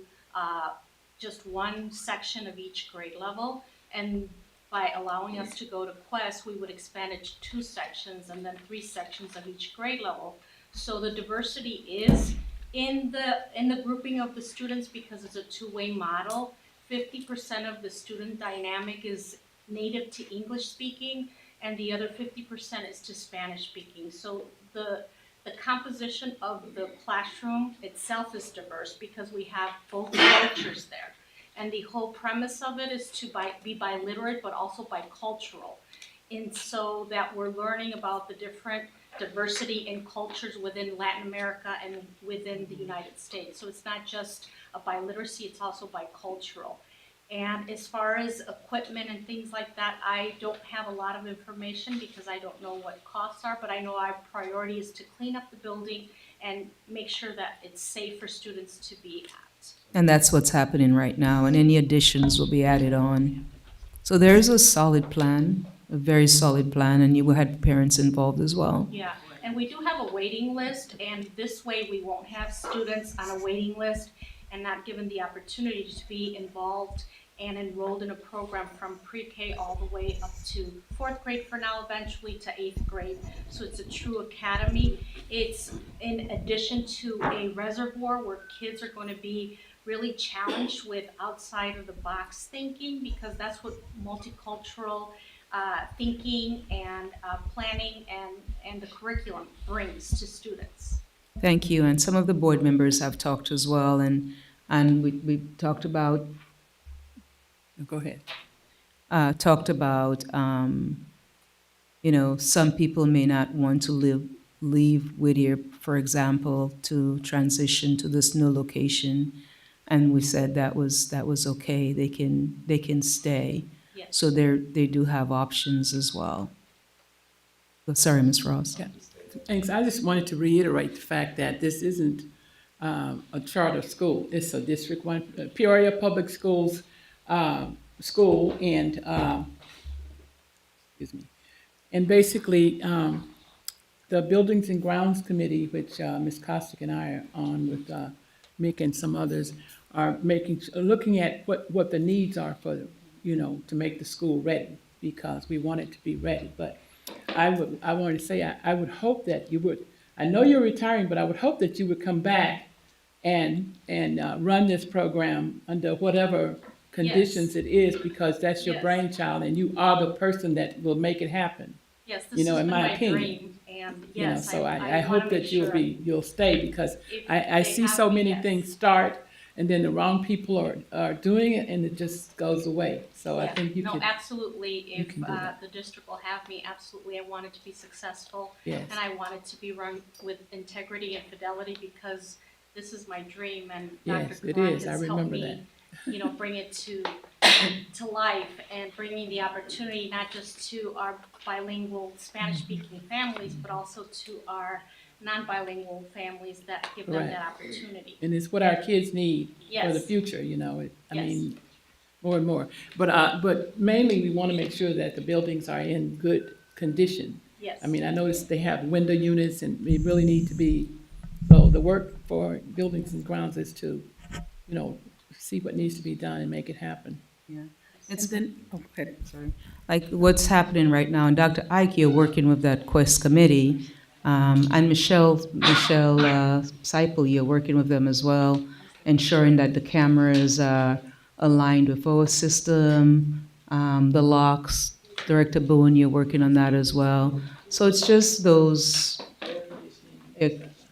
just one section of each grade level, and by allowing us to go to Quest, we would expand it to 2 sections and then 3 sections of each grade level. So the diversity is in the grouping of the students because it's a two-way model. 50% of the student dynamic is native to English speaking, and the other 50% is to Spanish speaking. So the composition of the classroom itself is diverse because we have both cultures there. And the whole premise of it is to be biliterate, but also bicultural. And so that we're learning about the different diversity in cultures within Latin America and within the United States. So it's not just a biliteracy, it's also bicultural. And as far as equipment and things like that, I don't have a lot of information because I don't know what costs are, but I know our priority is to clean up the building and make sure that it's safe for students to be at. And that's what's happening right now, and any additions will be added on. So there's a solid plan, a very solid plan, and you had parents involved as well. Yeah, and we do have a waiting list, and this way we won't have students on a waiting list and not given the opportunity to be involved and enrolled in a program from pre-K all the way up to fourth grade for now, eventually to eighth grade. So it's a true academy. It's in addition to a reservoir where kids are going to be really challenged with outside of the box thinking, because that's what multicultural thinking and planning and the curriculum brings to students. Thank you, and some of the board members have talked as well, and we talked about, go ahead, talked about, some people may not want to leave Whittier, for example, to transition to this new location. And we said that was okay. They can stay. Yes. So they do have options as well. Oh, sorry, Ms. Ross. Yeah. Thanks. I just wanted to reiterate the fact that this isn't a charter school. It's a District 1, Peoria Public Schools school, and excuse me. And basically, the Buildings and Grounds Committee, which Ms. Costick and I are on with Mick and some others, are looking at what the needs are for, to make the school ready, because we want it to be ready. But I wanted to say, I would hope that you would, I know you're retiring, but I would hope that you would come back and run this program under whatever conditions it is, because that's your Yes. brainchild, and you are the person that will make it happen. Yes, this In has been my my opinion. dream, and You know, yes, so I wanna hope make that sure you'll stay, because if I they see have so me, many yes. things start, and then the wrong people are doing it, and it just goes away. So I Yeah. think you No, could. absolutely. you If can do that. the district will have me, absolutely. I want it to be successful. Yes. And I want it to be run with integrity and fidelity, because this is my dream, and Yes, Dr. it Karan is. I has helped remember me, that. bring it to life, and bringing the opportunity not just to our bilingual Spanish-speaking families, but also to our non-bilingual families, that give them Correct. that opportunity. And it's what our kids need for the Yes. future, I Yes. mean, more and more. But mainly, we want to make sure that the buildings are in good condition. Yes. I mean, I noticed they have window units, and they really need to be, so the work for Buildings and Grounds is to, see what needs to be done and make it happen. Yeah. It's been, okay, sorry. Like what's happening right now, and Dr. Ike, you're working with that Quest committee, and Michelle Seipel, you're working with them as well, ensuring that the cameras are aligned with our system, the locks. Director Boone, you're working on that as well. So it's just those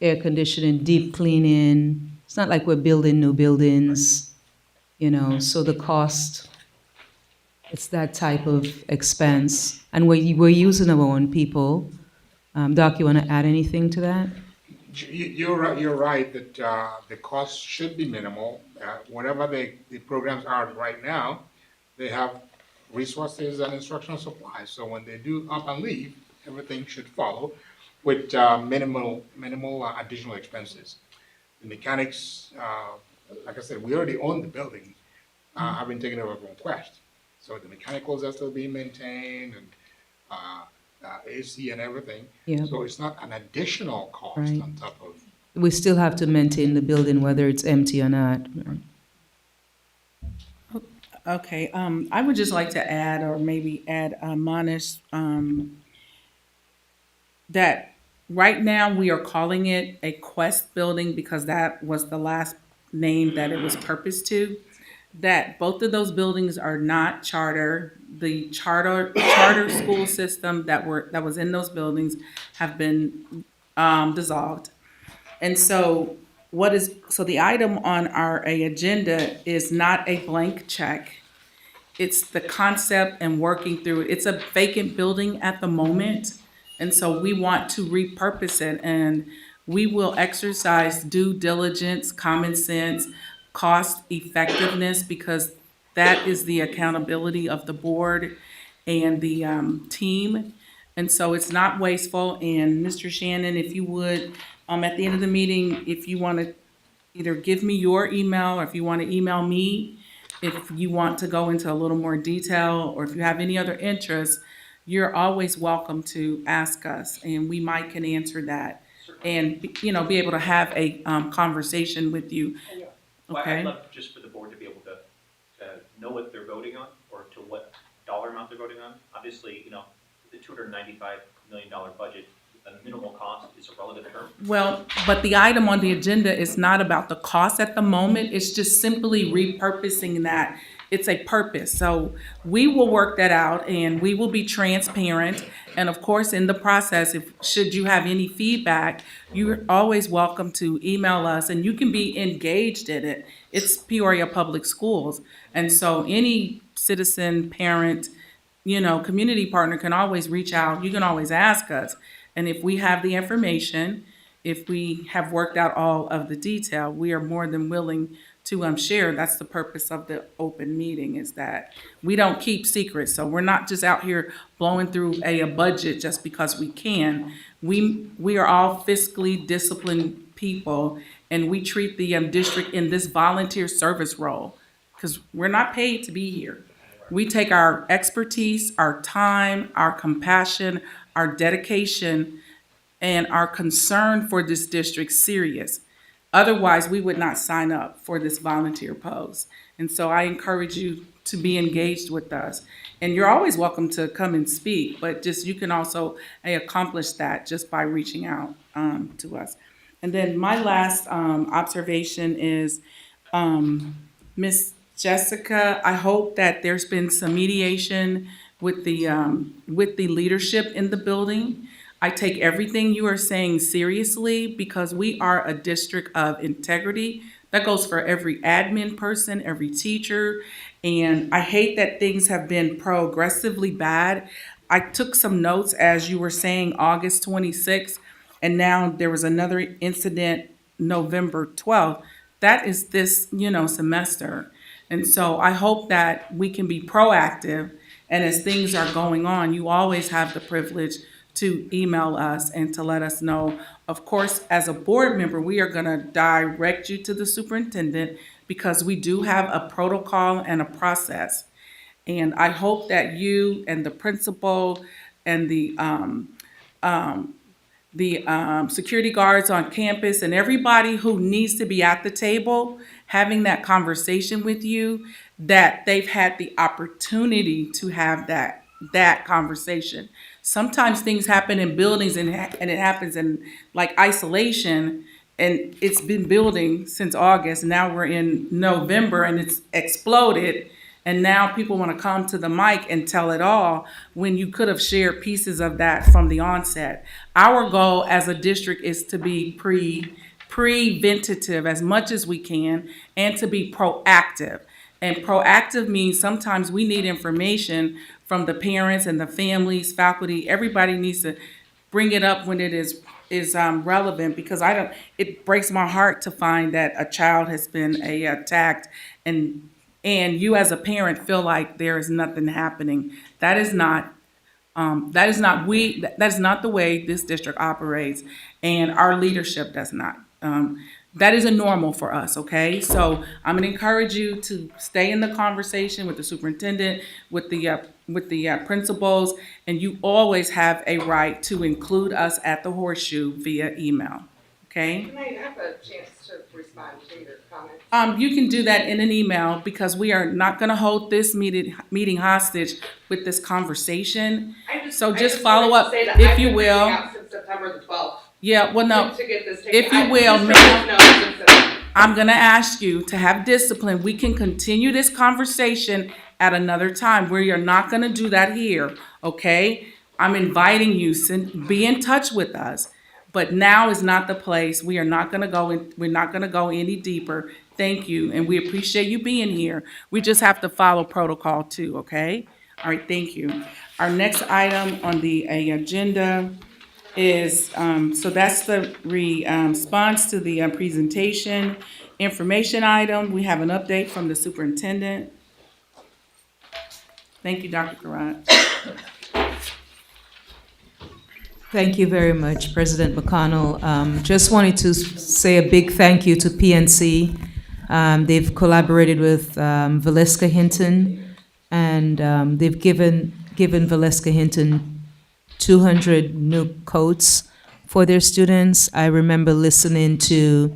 air conditioning, deep cleaning. It's not like we're building new buildings, so the cost, it's that type of expense. And we're using our own people. Doc, you want to add anything to that? You're right that the cost should be minimal. Whatever the programs are right now, they have resources and instructional supplies. So when they do up and leave, everything should follow with minimal additional expenses. The mechanics, like I said, we already own the building. I've been taking over from Quest. So the mechanicals are still being maintained, and AC and everything. Yeah. So it's not an additional cost Right. on top of. We still have to maintain the building whether it's empty or not. Right. Okay, I would just like to add, or maybe add, Monish, that right now we are calling it a Quest building because that was the last name that it was purposed to. That both of those buildings are not charter. The charter school system that was in those buildings have been dissolved. And so the item on our agenda is not a blank check. It's the concept and working through it. It's a vacant building at the moment. And so we want to repurpose it, and we will exercise due diligence, common sense, cost effectiveness, because That is the accountability of the board and the team. And so it's not wasteful. And Mr. Shannon, if you would, at the end of the meeting, if you want to either give me your email or if you want to email me, if you want to go into a little more detail or if you have any other interest, you're always welcome to ask us and we might can answer that and, be able to have a conversation with you. Well, Okay? I'd love just for the board to be able to know what they're voting on or to what dollar amount they're voting on. Obviously, the $295 million budget, a minimal cost is a relative term. Well, but the item on the agenda is not about the cost at the moment. It's just simply repurposing that. It's a purpose. So we will work that out and we will be transparent. And of course, in the process, should you have any feedback, you're always welcome to email us and you can be engaged in it. It's Peoria Public Schools. And so any citizen, parent, community partner can always reach out. You can always ask us. And if we have the information, if we have worked out all of the detail, we are more than willing to share. That's the purpose of the open meeting, is that we don't keep secrets. So we're not just out here blowing through a budget just because we can. We are all fiscally disciplined people, and we treat the district in this volunteer service role because we're not paid to be here. We take our expertise, our time, our compassion, our dedication, and our concern for this district serious. Otherwise, we would not sign up for this volunteer post. And so I encourage you to be engaged with us. And you're always welcome to come and speak, but just you can also accomplish that just by reaching out to us. And then my last observation is Miss Jessica, I hope that there's been some mediation with the leadership in the building. I take everything you are saying seriously because we are a district of integrity. That goes for every admin person, every teacher. And I hate that things have been progressively bad. I took some notes as you were saying August 26th, and now there was another incident November 12th. That is this, semester. And so I hope that we can be proactive. And as things are going on, you always have the privilege to email us and to let us know. Of course, as a board member, we are going to direct you to the superintendent because we do have a protocol and a process. And I hope that you and the principal and the security guards on campus and everybody who needs to be at the table having that conversation with you, that they've had the opportunity to have that conversation. Sometimes things happen in buildings and it happens in like isolation, and it's been building since August. Now we're in November and it's exploded. And now people want to come to the mic and tell it all when you could have shared pieces of that from the onset. Our goal as a district is to be preventative as much as we can and to be proactive. And proactive means sometimes we need information from the parents and the families, faculty. Everybody needs to bring it up when it is relevant, because it breaks my heart to find that a child has been attacked and you as a parent feel like there is nothing happening. That is not the way this district operates, and our leadership does not. That isn't normal for us, okay? So I'm gonna encourage you to stay in the conversation with the superintendent, with the principals, and you always have a right to include us at the Horseshoe via email, okay? Can I have a chance to respond to your comments? You can do that in an email because we are not going to hold this meeting hostage with this conversation. So just follow up, if you will. Out since September the 12th. Yeah, well, no, To get this taken. if you will, ma'am, I'm going to ask you to have discipline. We can continue this conversation at another time. We are not going to do that here, okay? I'm inviting you, be in touch with us. But now is not the place. We are not going to go in. We're not going to go any deeper. Thank you, and we appreciate you being here. We just have to follow protocol too. Okay. All right. Thank you. Our next item on the agenda is so that's the response to the presentation information item. We have an update from the superintendent. Thank you, Dr. Karat. Thank you very much, President McConnell. Just wanted to say a big thank you to PNC. They've collaborated with Valeska Hinton, and they've given Valeska Hinton 200 new coats for their students. I remember listening to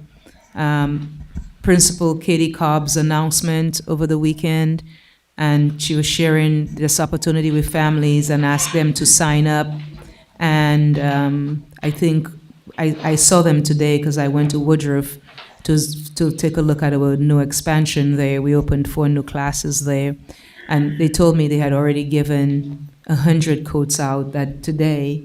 Principal Katie Cobb's announcement over the weekend, and she was sharing this opportunity with families and asked them to sign up. And I think I saw them today because I went to Woodruff to take a look at our new expansion there. We opened 4 new classes there. And they told me they had already given 100 coats out, that today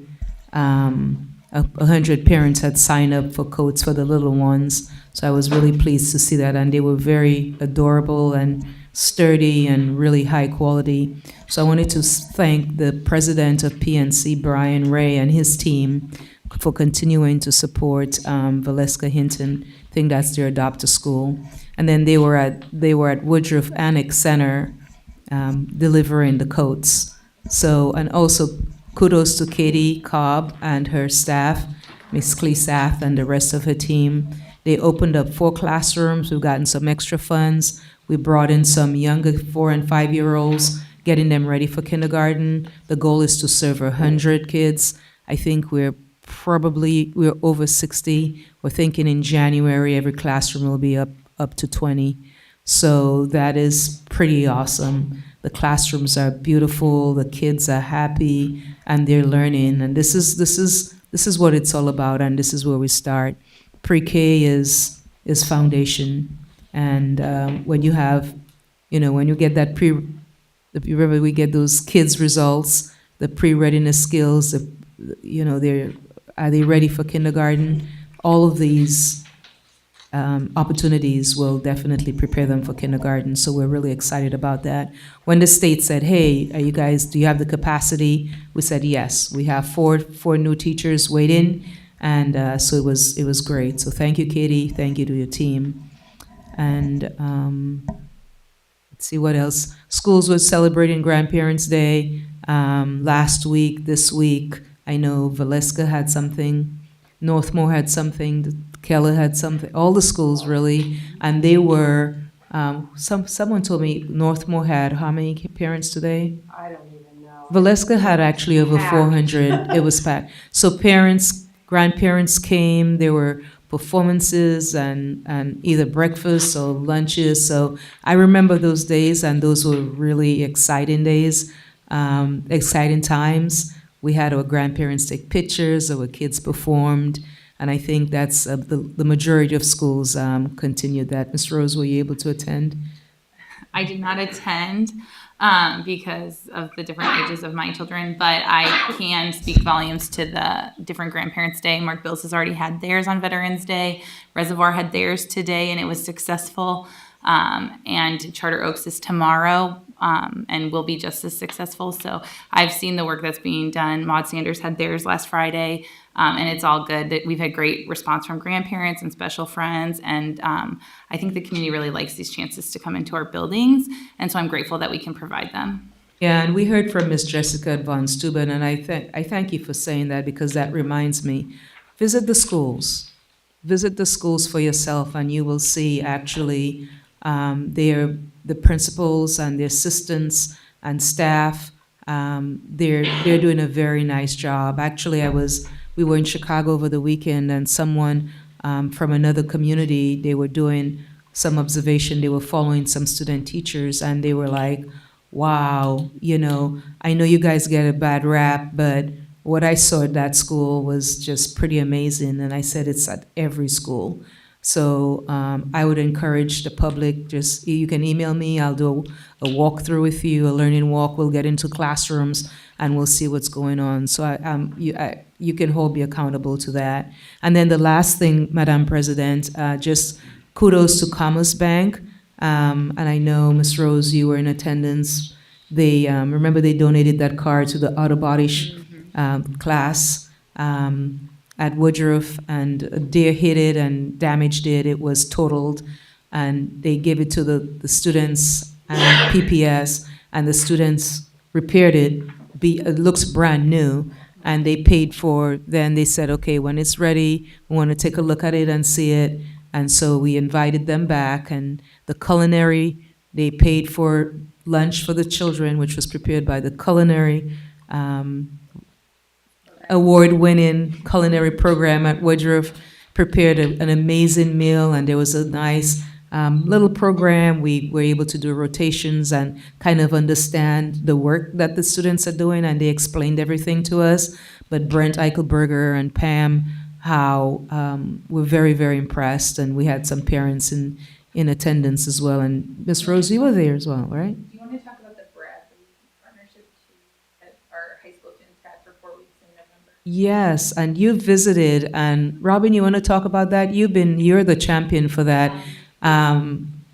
100 parents had signed up for coats for the little ones. So I was really pleased to see that. And they were very adorable and sturdy and really high quality. So I wanted to thank the president of PNC, Brian Ray, and his team for continuing to support Valeska Hinton. I think that's their adopter school. And then they were at Woodruff Annex Center delivering the coats. So, and also kudos to Katie Cobb and her staff, Ms. Clesath and the rest of her team. They opened up 4 classrooms. We've gotten some extra funds. We brought in some younger 4- and 5-year-olds, getting them ready for kindergarten. The goal is to serve 100 kids. I think we're over 60. We're thinking in January every classroom will be up to 20. So that is pretty awesome. The classrooms are beautiful, the kids are happy, and they're learning. And this is what it's all about, and this is where we start. Pre-K is foundation. And when you have, when you get that remember we get those kids' results, the pre-readiness skills, are they ready for kindergarten? All of these opportunities will definitely prepare them for kindergarten. So we're really excited about that. When the state said, hey, do you have the capacity? We said, yes. We have four new teachers waiting. And so it was great. So thank you, Katie. Thank you to your team. And let's see what else. Schools were celebrating Grandparents' Day last week, this week. I know Valeska had something, Northmore had something, Keller had something, all the schools really. And they were, someone told me Northmore had how many parents today? I don't even know. Valeska had actually over 400. It was packed. So parents, grandparents came. There were performances and either breakfast or lunches. So I remember those days, and those were really exciting days, exciting times. We had our grandparents take pictures, our kids performed, and I think that's the majority of schools continued that. Ms. Rose, were you able to attend? I did not attend because of the different ages of my children, but I can speak volumes to the different Grandparents' Day. Mark Bills has already had theirs on Veterans Day. Reservoir had theirs today, and it was successful. And Charter Oaks is tomorrow, and will be just as successful. So I've seen the work that's being done. Maud Sanders had theirs last Friday, and it's all good. We've had great response from grandparents and special friends, and I think the community really likes these chances to come into our buildings, and so I'm grateful that we can provide them. Yeah, and we heard from Ms. Jessica von Steuben, and I thank you for saying that, because that reminds me, visit the schools. Visit the schools for yourself, and you will see actually the principals and the assistants and staff, they're doing a very nice job. Actually, we were in Chicago over the weekend, and someone from another community, they were doing some observation. They were following some student teachers, and they were like, wow, I know you guys get a bad rap, but what I saw at that school was just pretty amazing. And I said it's at every school. So I would encourage the public, you can email me, I'll do a walkthrough with you, a learning walk. We'll get into classrooms and we'll see what's going on. So you can hold me accountable to that. And then the last thing, Madam President, just kudos to Commerce Bank. And I know, Ms. Rose, you were in attendance. They, remember they donated that car to the auto body class. At Woodruff, and a deer hit it and damaged it. It was totaled, and they gave it to the students and PPS, and the students repaired it. It looks brand new, and they paid for. Then they said, okay, when it's ready, we want to take a look at it and see it. And so we invited them back, and the culinary, they paid for lunch for the children, which was prepared by the culinary award-winning culinary program at Woodruff, prepared an amazing meal, and there was a nice little program. We were able to do rotations and kind of understand the work that the students are doing, and they explained everything to us. But Brent Eichelberger and Pam Howe were very, very impressed, and we had some parents in attendance as well. And Miss Rose, you were there as well, right? Do you want to talk about the Bradley partnership that our high school students had for 4 weeks in November? Yes, and you visited, and Robin, you want to talk about that? You're the champion for that.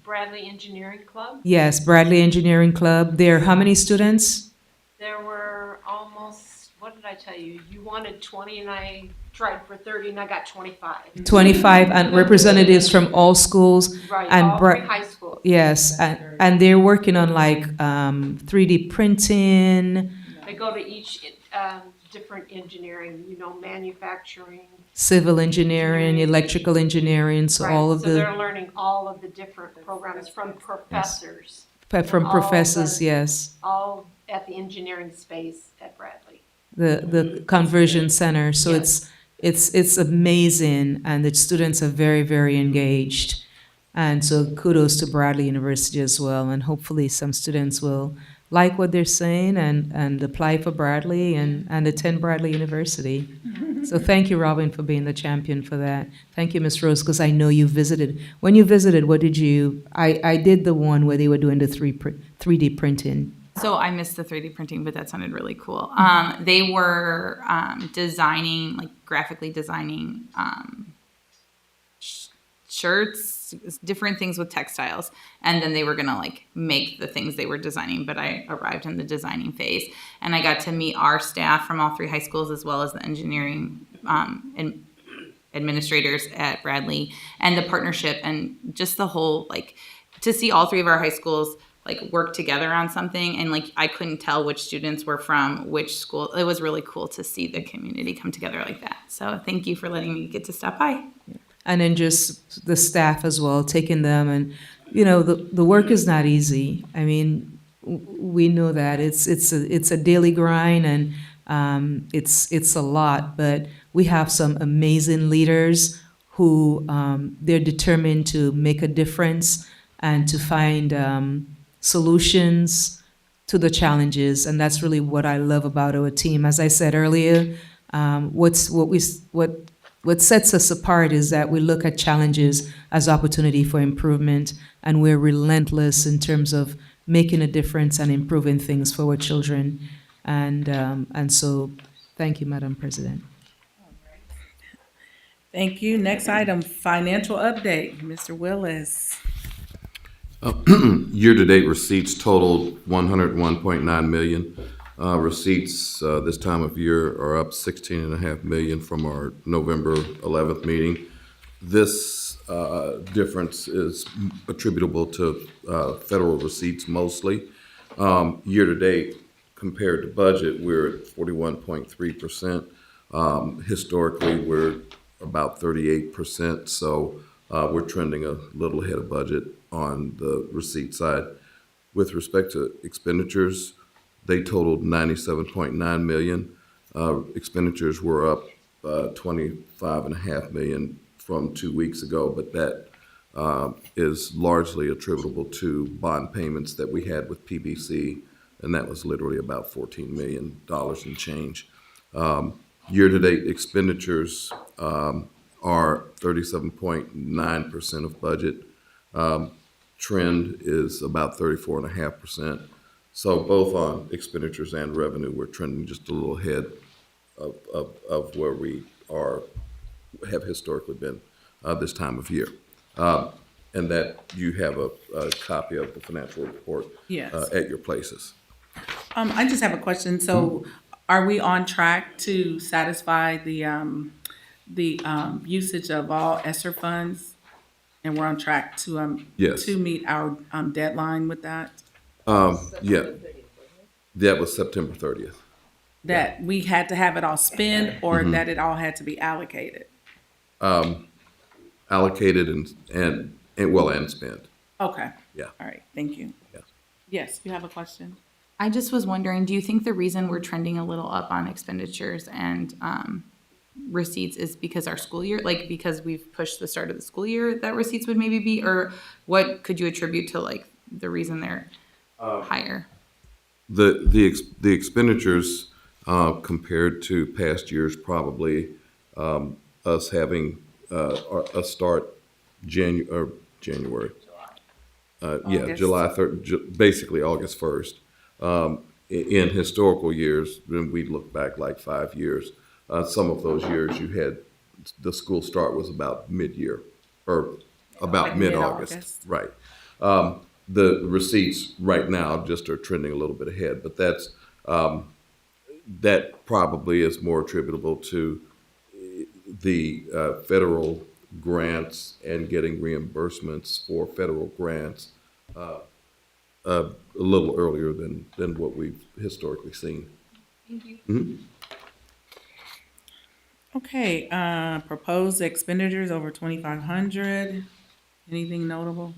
Bradley Engineering Club. Yes, Bradley Engineering Club. There, how many students? There were almost, what did I tell you? You wanted 20 and I tried for 30 and I got 25. 25, and representatives from all schools. Right, and all three high schools. Yes, and they're working on like 3D printing, They go to each different engineering, manufacturing. civil engineering, electrical engineering, so Right, all of so they're learning all of the different programs from professors. from all professors, the- yes. All at the engineering space at Bradley. The conversion center. So it's amazing, and the students are very, very engaged. And so kudos to Bradley University as well, and hopefully some students will like what they're saying and apply for Bradley and attend Bradley University. So thank you, Robin, for being the champion for that. Thank you, Ms. Rose, because I know you visited. When you visited, what did you, I did the one where they were doing the 3D printing. So I missed the 3D printing, but that sounded really cool. They were designing, like graphically designing shirts, different things with textiles, and then they were gonna like make the things they were designing. But I arrived in the designing phase, and I got to meet our staff from all three high schools as well as the engineering and administrators at Bradley, and the partnership, and just the whole, like, to see all three of our high schools like work together on something, and like I couldn't tell which students were from which school. It was really cool to see the community come together like that. So thank you for letting me get to stop by. And then just the staff as well, taking them, and the work is not easy. I mean, we know that it's a daily grind, and it's a lot. But we have some amazing leaders who they're determined to make a difference and to find solutions to the challenges, and that's really what I love about our team. As I said earlier, what sets us apart is that we look at challenges as opportunity for improvement, and we're relentless in terms of making a difference and improving things for our children. And so, thank you, Madam President. Thank you. Next item, financial update. Mr. Willis. Year-to-date receipts totaled $101.9 million. Receipts this time of year are up $16.5 million from our November 11th meeting. This difference is attributable to federal receipts mostly. Year-to-date, compared to budget, we're at 41.3%. Historically, we're about 38%, so we're trending a little ahead of budget on the receipt side. With respect to expenditures, they totaled $97.9 million. Expenditures were up $25.5 million from 2 weeks ago, but that is largely attributable to bond payments that we had with PBC, and that was literally about $14 million and change. Year-to-date expenditures are 37.9% of budget. Trend is about 34.5%. So both on expenditures and revenue, we're trending just a little ahead of where we have historically been this time of year. And that you have a copy of the financial report Yes. At your places. I just have a question. So are we on track to satisfy the usage of all ESSER funds? And we're on track to Yes. to meet our deadline with that? Yeah. That was September 30th. That we had to have it all spent, or Mhm. that it all had to be allocated? Allocated and spent. Okay. Yeah. All right, thank you. Yes. Yes, you have a question? I just was wondering, do you think the reason we're trending a little up on expenditures and receipts is because our school year, like because we've pushed the start of the school year, that receipts would maybe be, or what could you attribute to like the reason they're higher? The expenditures compared to past years, probably us having a start January. Yeah, August. July 3rd, basically August 1st. In historical years, when we look back like 5 years, some of those years you had the school start was about mid-year or about Like mid-August. mid-August. Right. The receipts right now just are trending a little bit ahead, but that probably is more attributable to the federal grants and getting reimbursements for federal grants a little earlier than what we've historically seen. Thank you. Mhm. Okay, proposed expenditures over 2,500. Anything notable?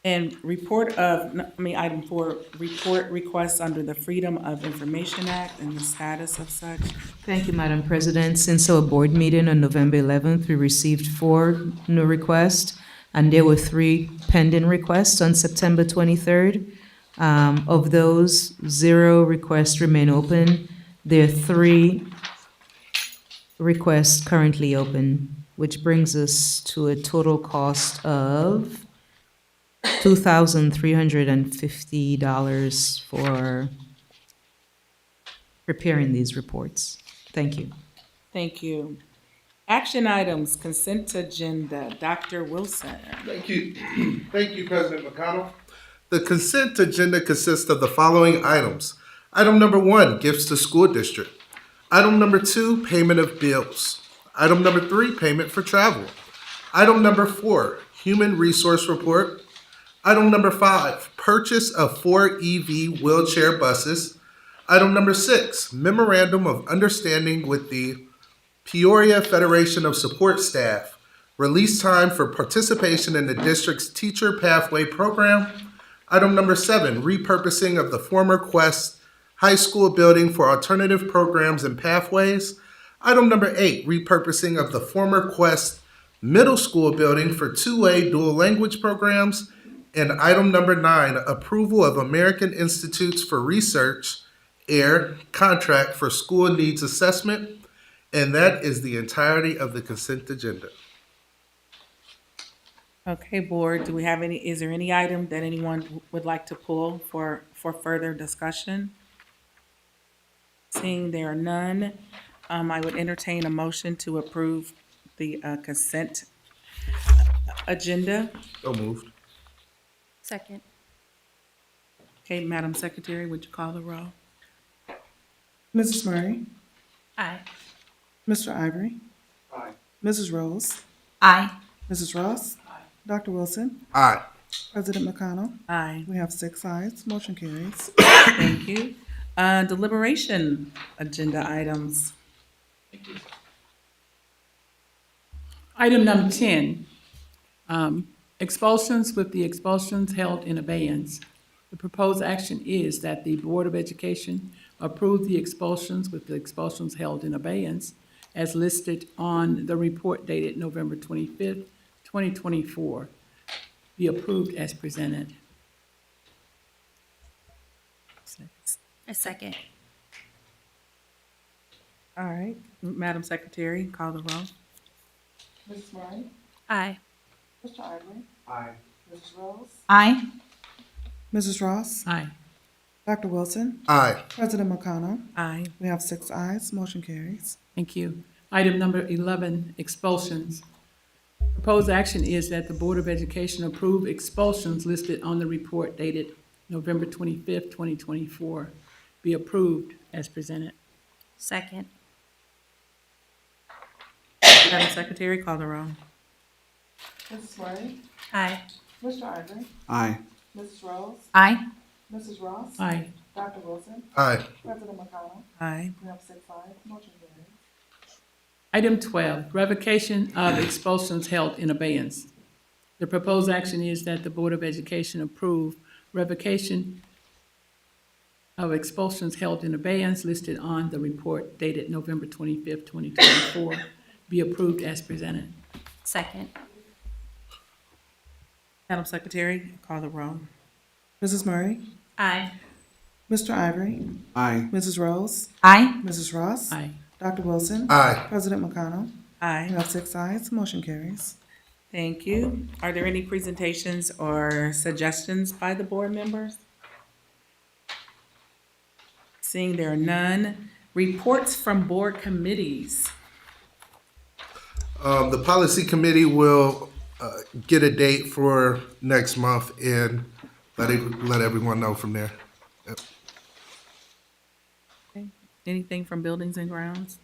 And item 4, report requests under the Freedom of Information Act and the status of such. Thank you, Madam President. Since our board meeting on November 11th, we received 4 new requests, and there were 3 pending requests on September 23rd. Of those, 0 requests remain open. There are 3 requests currently open, which brings us to a total cost of $2,350 for preparing these reports. Thank you. Thank you. Action items, consent agenda. Dr. Wilson. Thank you. Thank you, President McConnell. The consent agenda consists of the following items. Item number 1, gifts to school district. Item number 2, payment of bills. Item number 3, payment for travel. Item number 4, human resource report. Item number 5, purchase of 4 EV wheelchair buses. Item number 6, memorandum of understanding with the Peoria Federation of Support Staff. Release time for participation in the district's Teacher Pathway Program. Item number 7, repurposing of the former Quest High School building for alternative programs and pathways. Item number 8, repurposing of the former Quest Middle School building for two-way dual language programs. And item number 9, approval of American Institutes for Research, AIR, contract for school needs assessment. And that is the entirety of the consent agenda. Okay, board, is there any item that anyone would like to pull for further discussion? Seeing there are none, I would entertain a motion to approve the consent agenda. So moved. Second. Okay, Madam Secretary, would you call the roll? Mrs. Murray, Aye. Mr. Ivory, Aye. Mrs. Rose, Aye. Mrs. Ross, Dr. Wilson, Aye. President McConnell. Aye. We have 6 ayes. Motion carries. Thank you. Deliberation agenda items. Item number 10, expulsions with the expulsions held in abeyance. The proposed action is that the Board of Education approve the expulsions with the expulsions held in abeyance as listed on the report dated November 25th, 2024. Be approved as presented. A second. All right, Madam Secretary, call the roll. Mrs. Murray, Aye. Mr. Ivory, Aye. Mrs. Rose, Aye. Mrs. Ross, Aye. Dr. Wilson, Aye. President McConnell. Aye. We have 6 ayes. Motion carries. Thank you. Item number 11, expulsions. Proposed action is that the Board of Education approve expulsions listed on the report dated November 25th, 2024. Be approved as presented. Second. Madam Secretary, call the roll. Mrs. Murray, Aye. Mr. Ivory, Aye. Mrs. Rose, Aye. Mrs. Ross? Aye. Dr. Wilson? Aye. President McConnell? Aye. We have 6 ayes, motion carries. Item 12, revocation of expulsions held in abeyance. The proposed action is that the Board of Education approve revocation of expulsions held in abeyance listed on the report dated November 25th, 2024, be approved as presented. Second. Madam Secretary, call the roll. Mrs. Murray? Aye. Mr. Ivory? Aye. Mrs. Rose? Aye. Mrs. Ross? Aye. Dr. Wilson? Aye. President McConnell? Aye. We have 6 ayes, motion carries. Thank you. Are there any presentations or suggestions by the board members? Seeing there are none, reports from board committees. The policy committee will get a date for next month and let everyone know from there. Yep. Okay. Anything from buildings and grounds?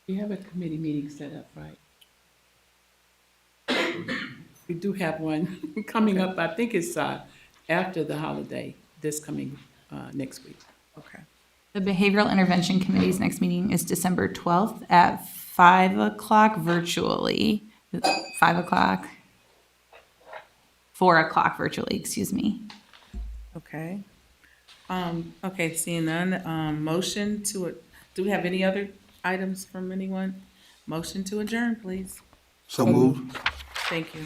We have a committee meeting set up, right? We do have one coming up, I think it's after the holiday, this coming next week. Okay. The Behavioral Intervention Committee's next meeting is December 12th at 5 o'clock virtually. 5 o'clock. 4 o'clock virtually, excuse me. Okay. Okay, seeing none, motion to, do we have any other items from anyone? Motion to adjourn, please. So moved. Thank you.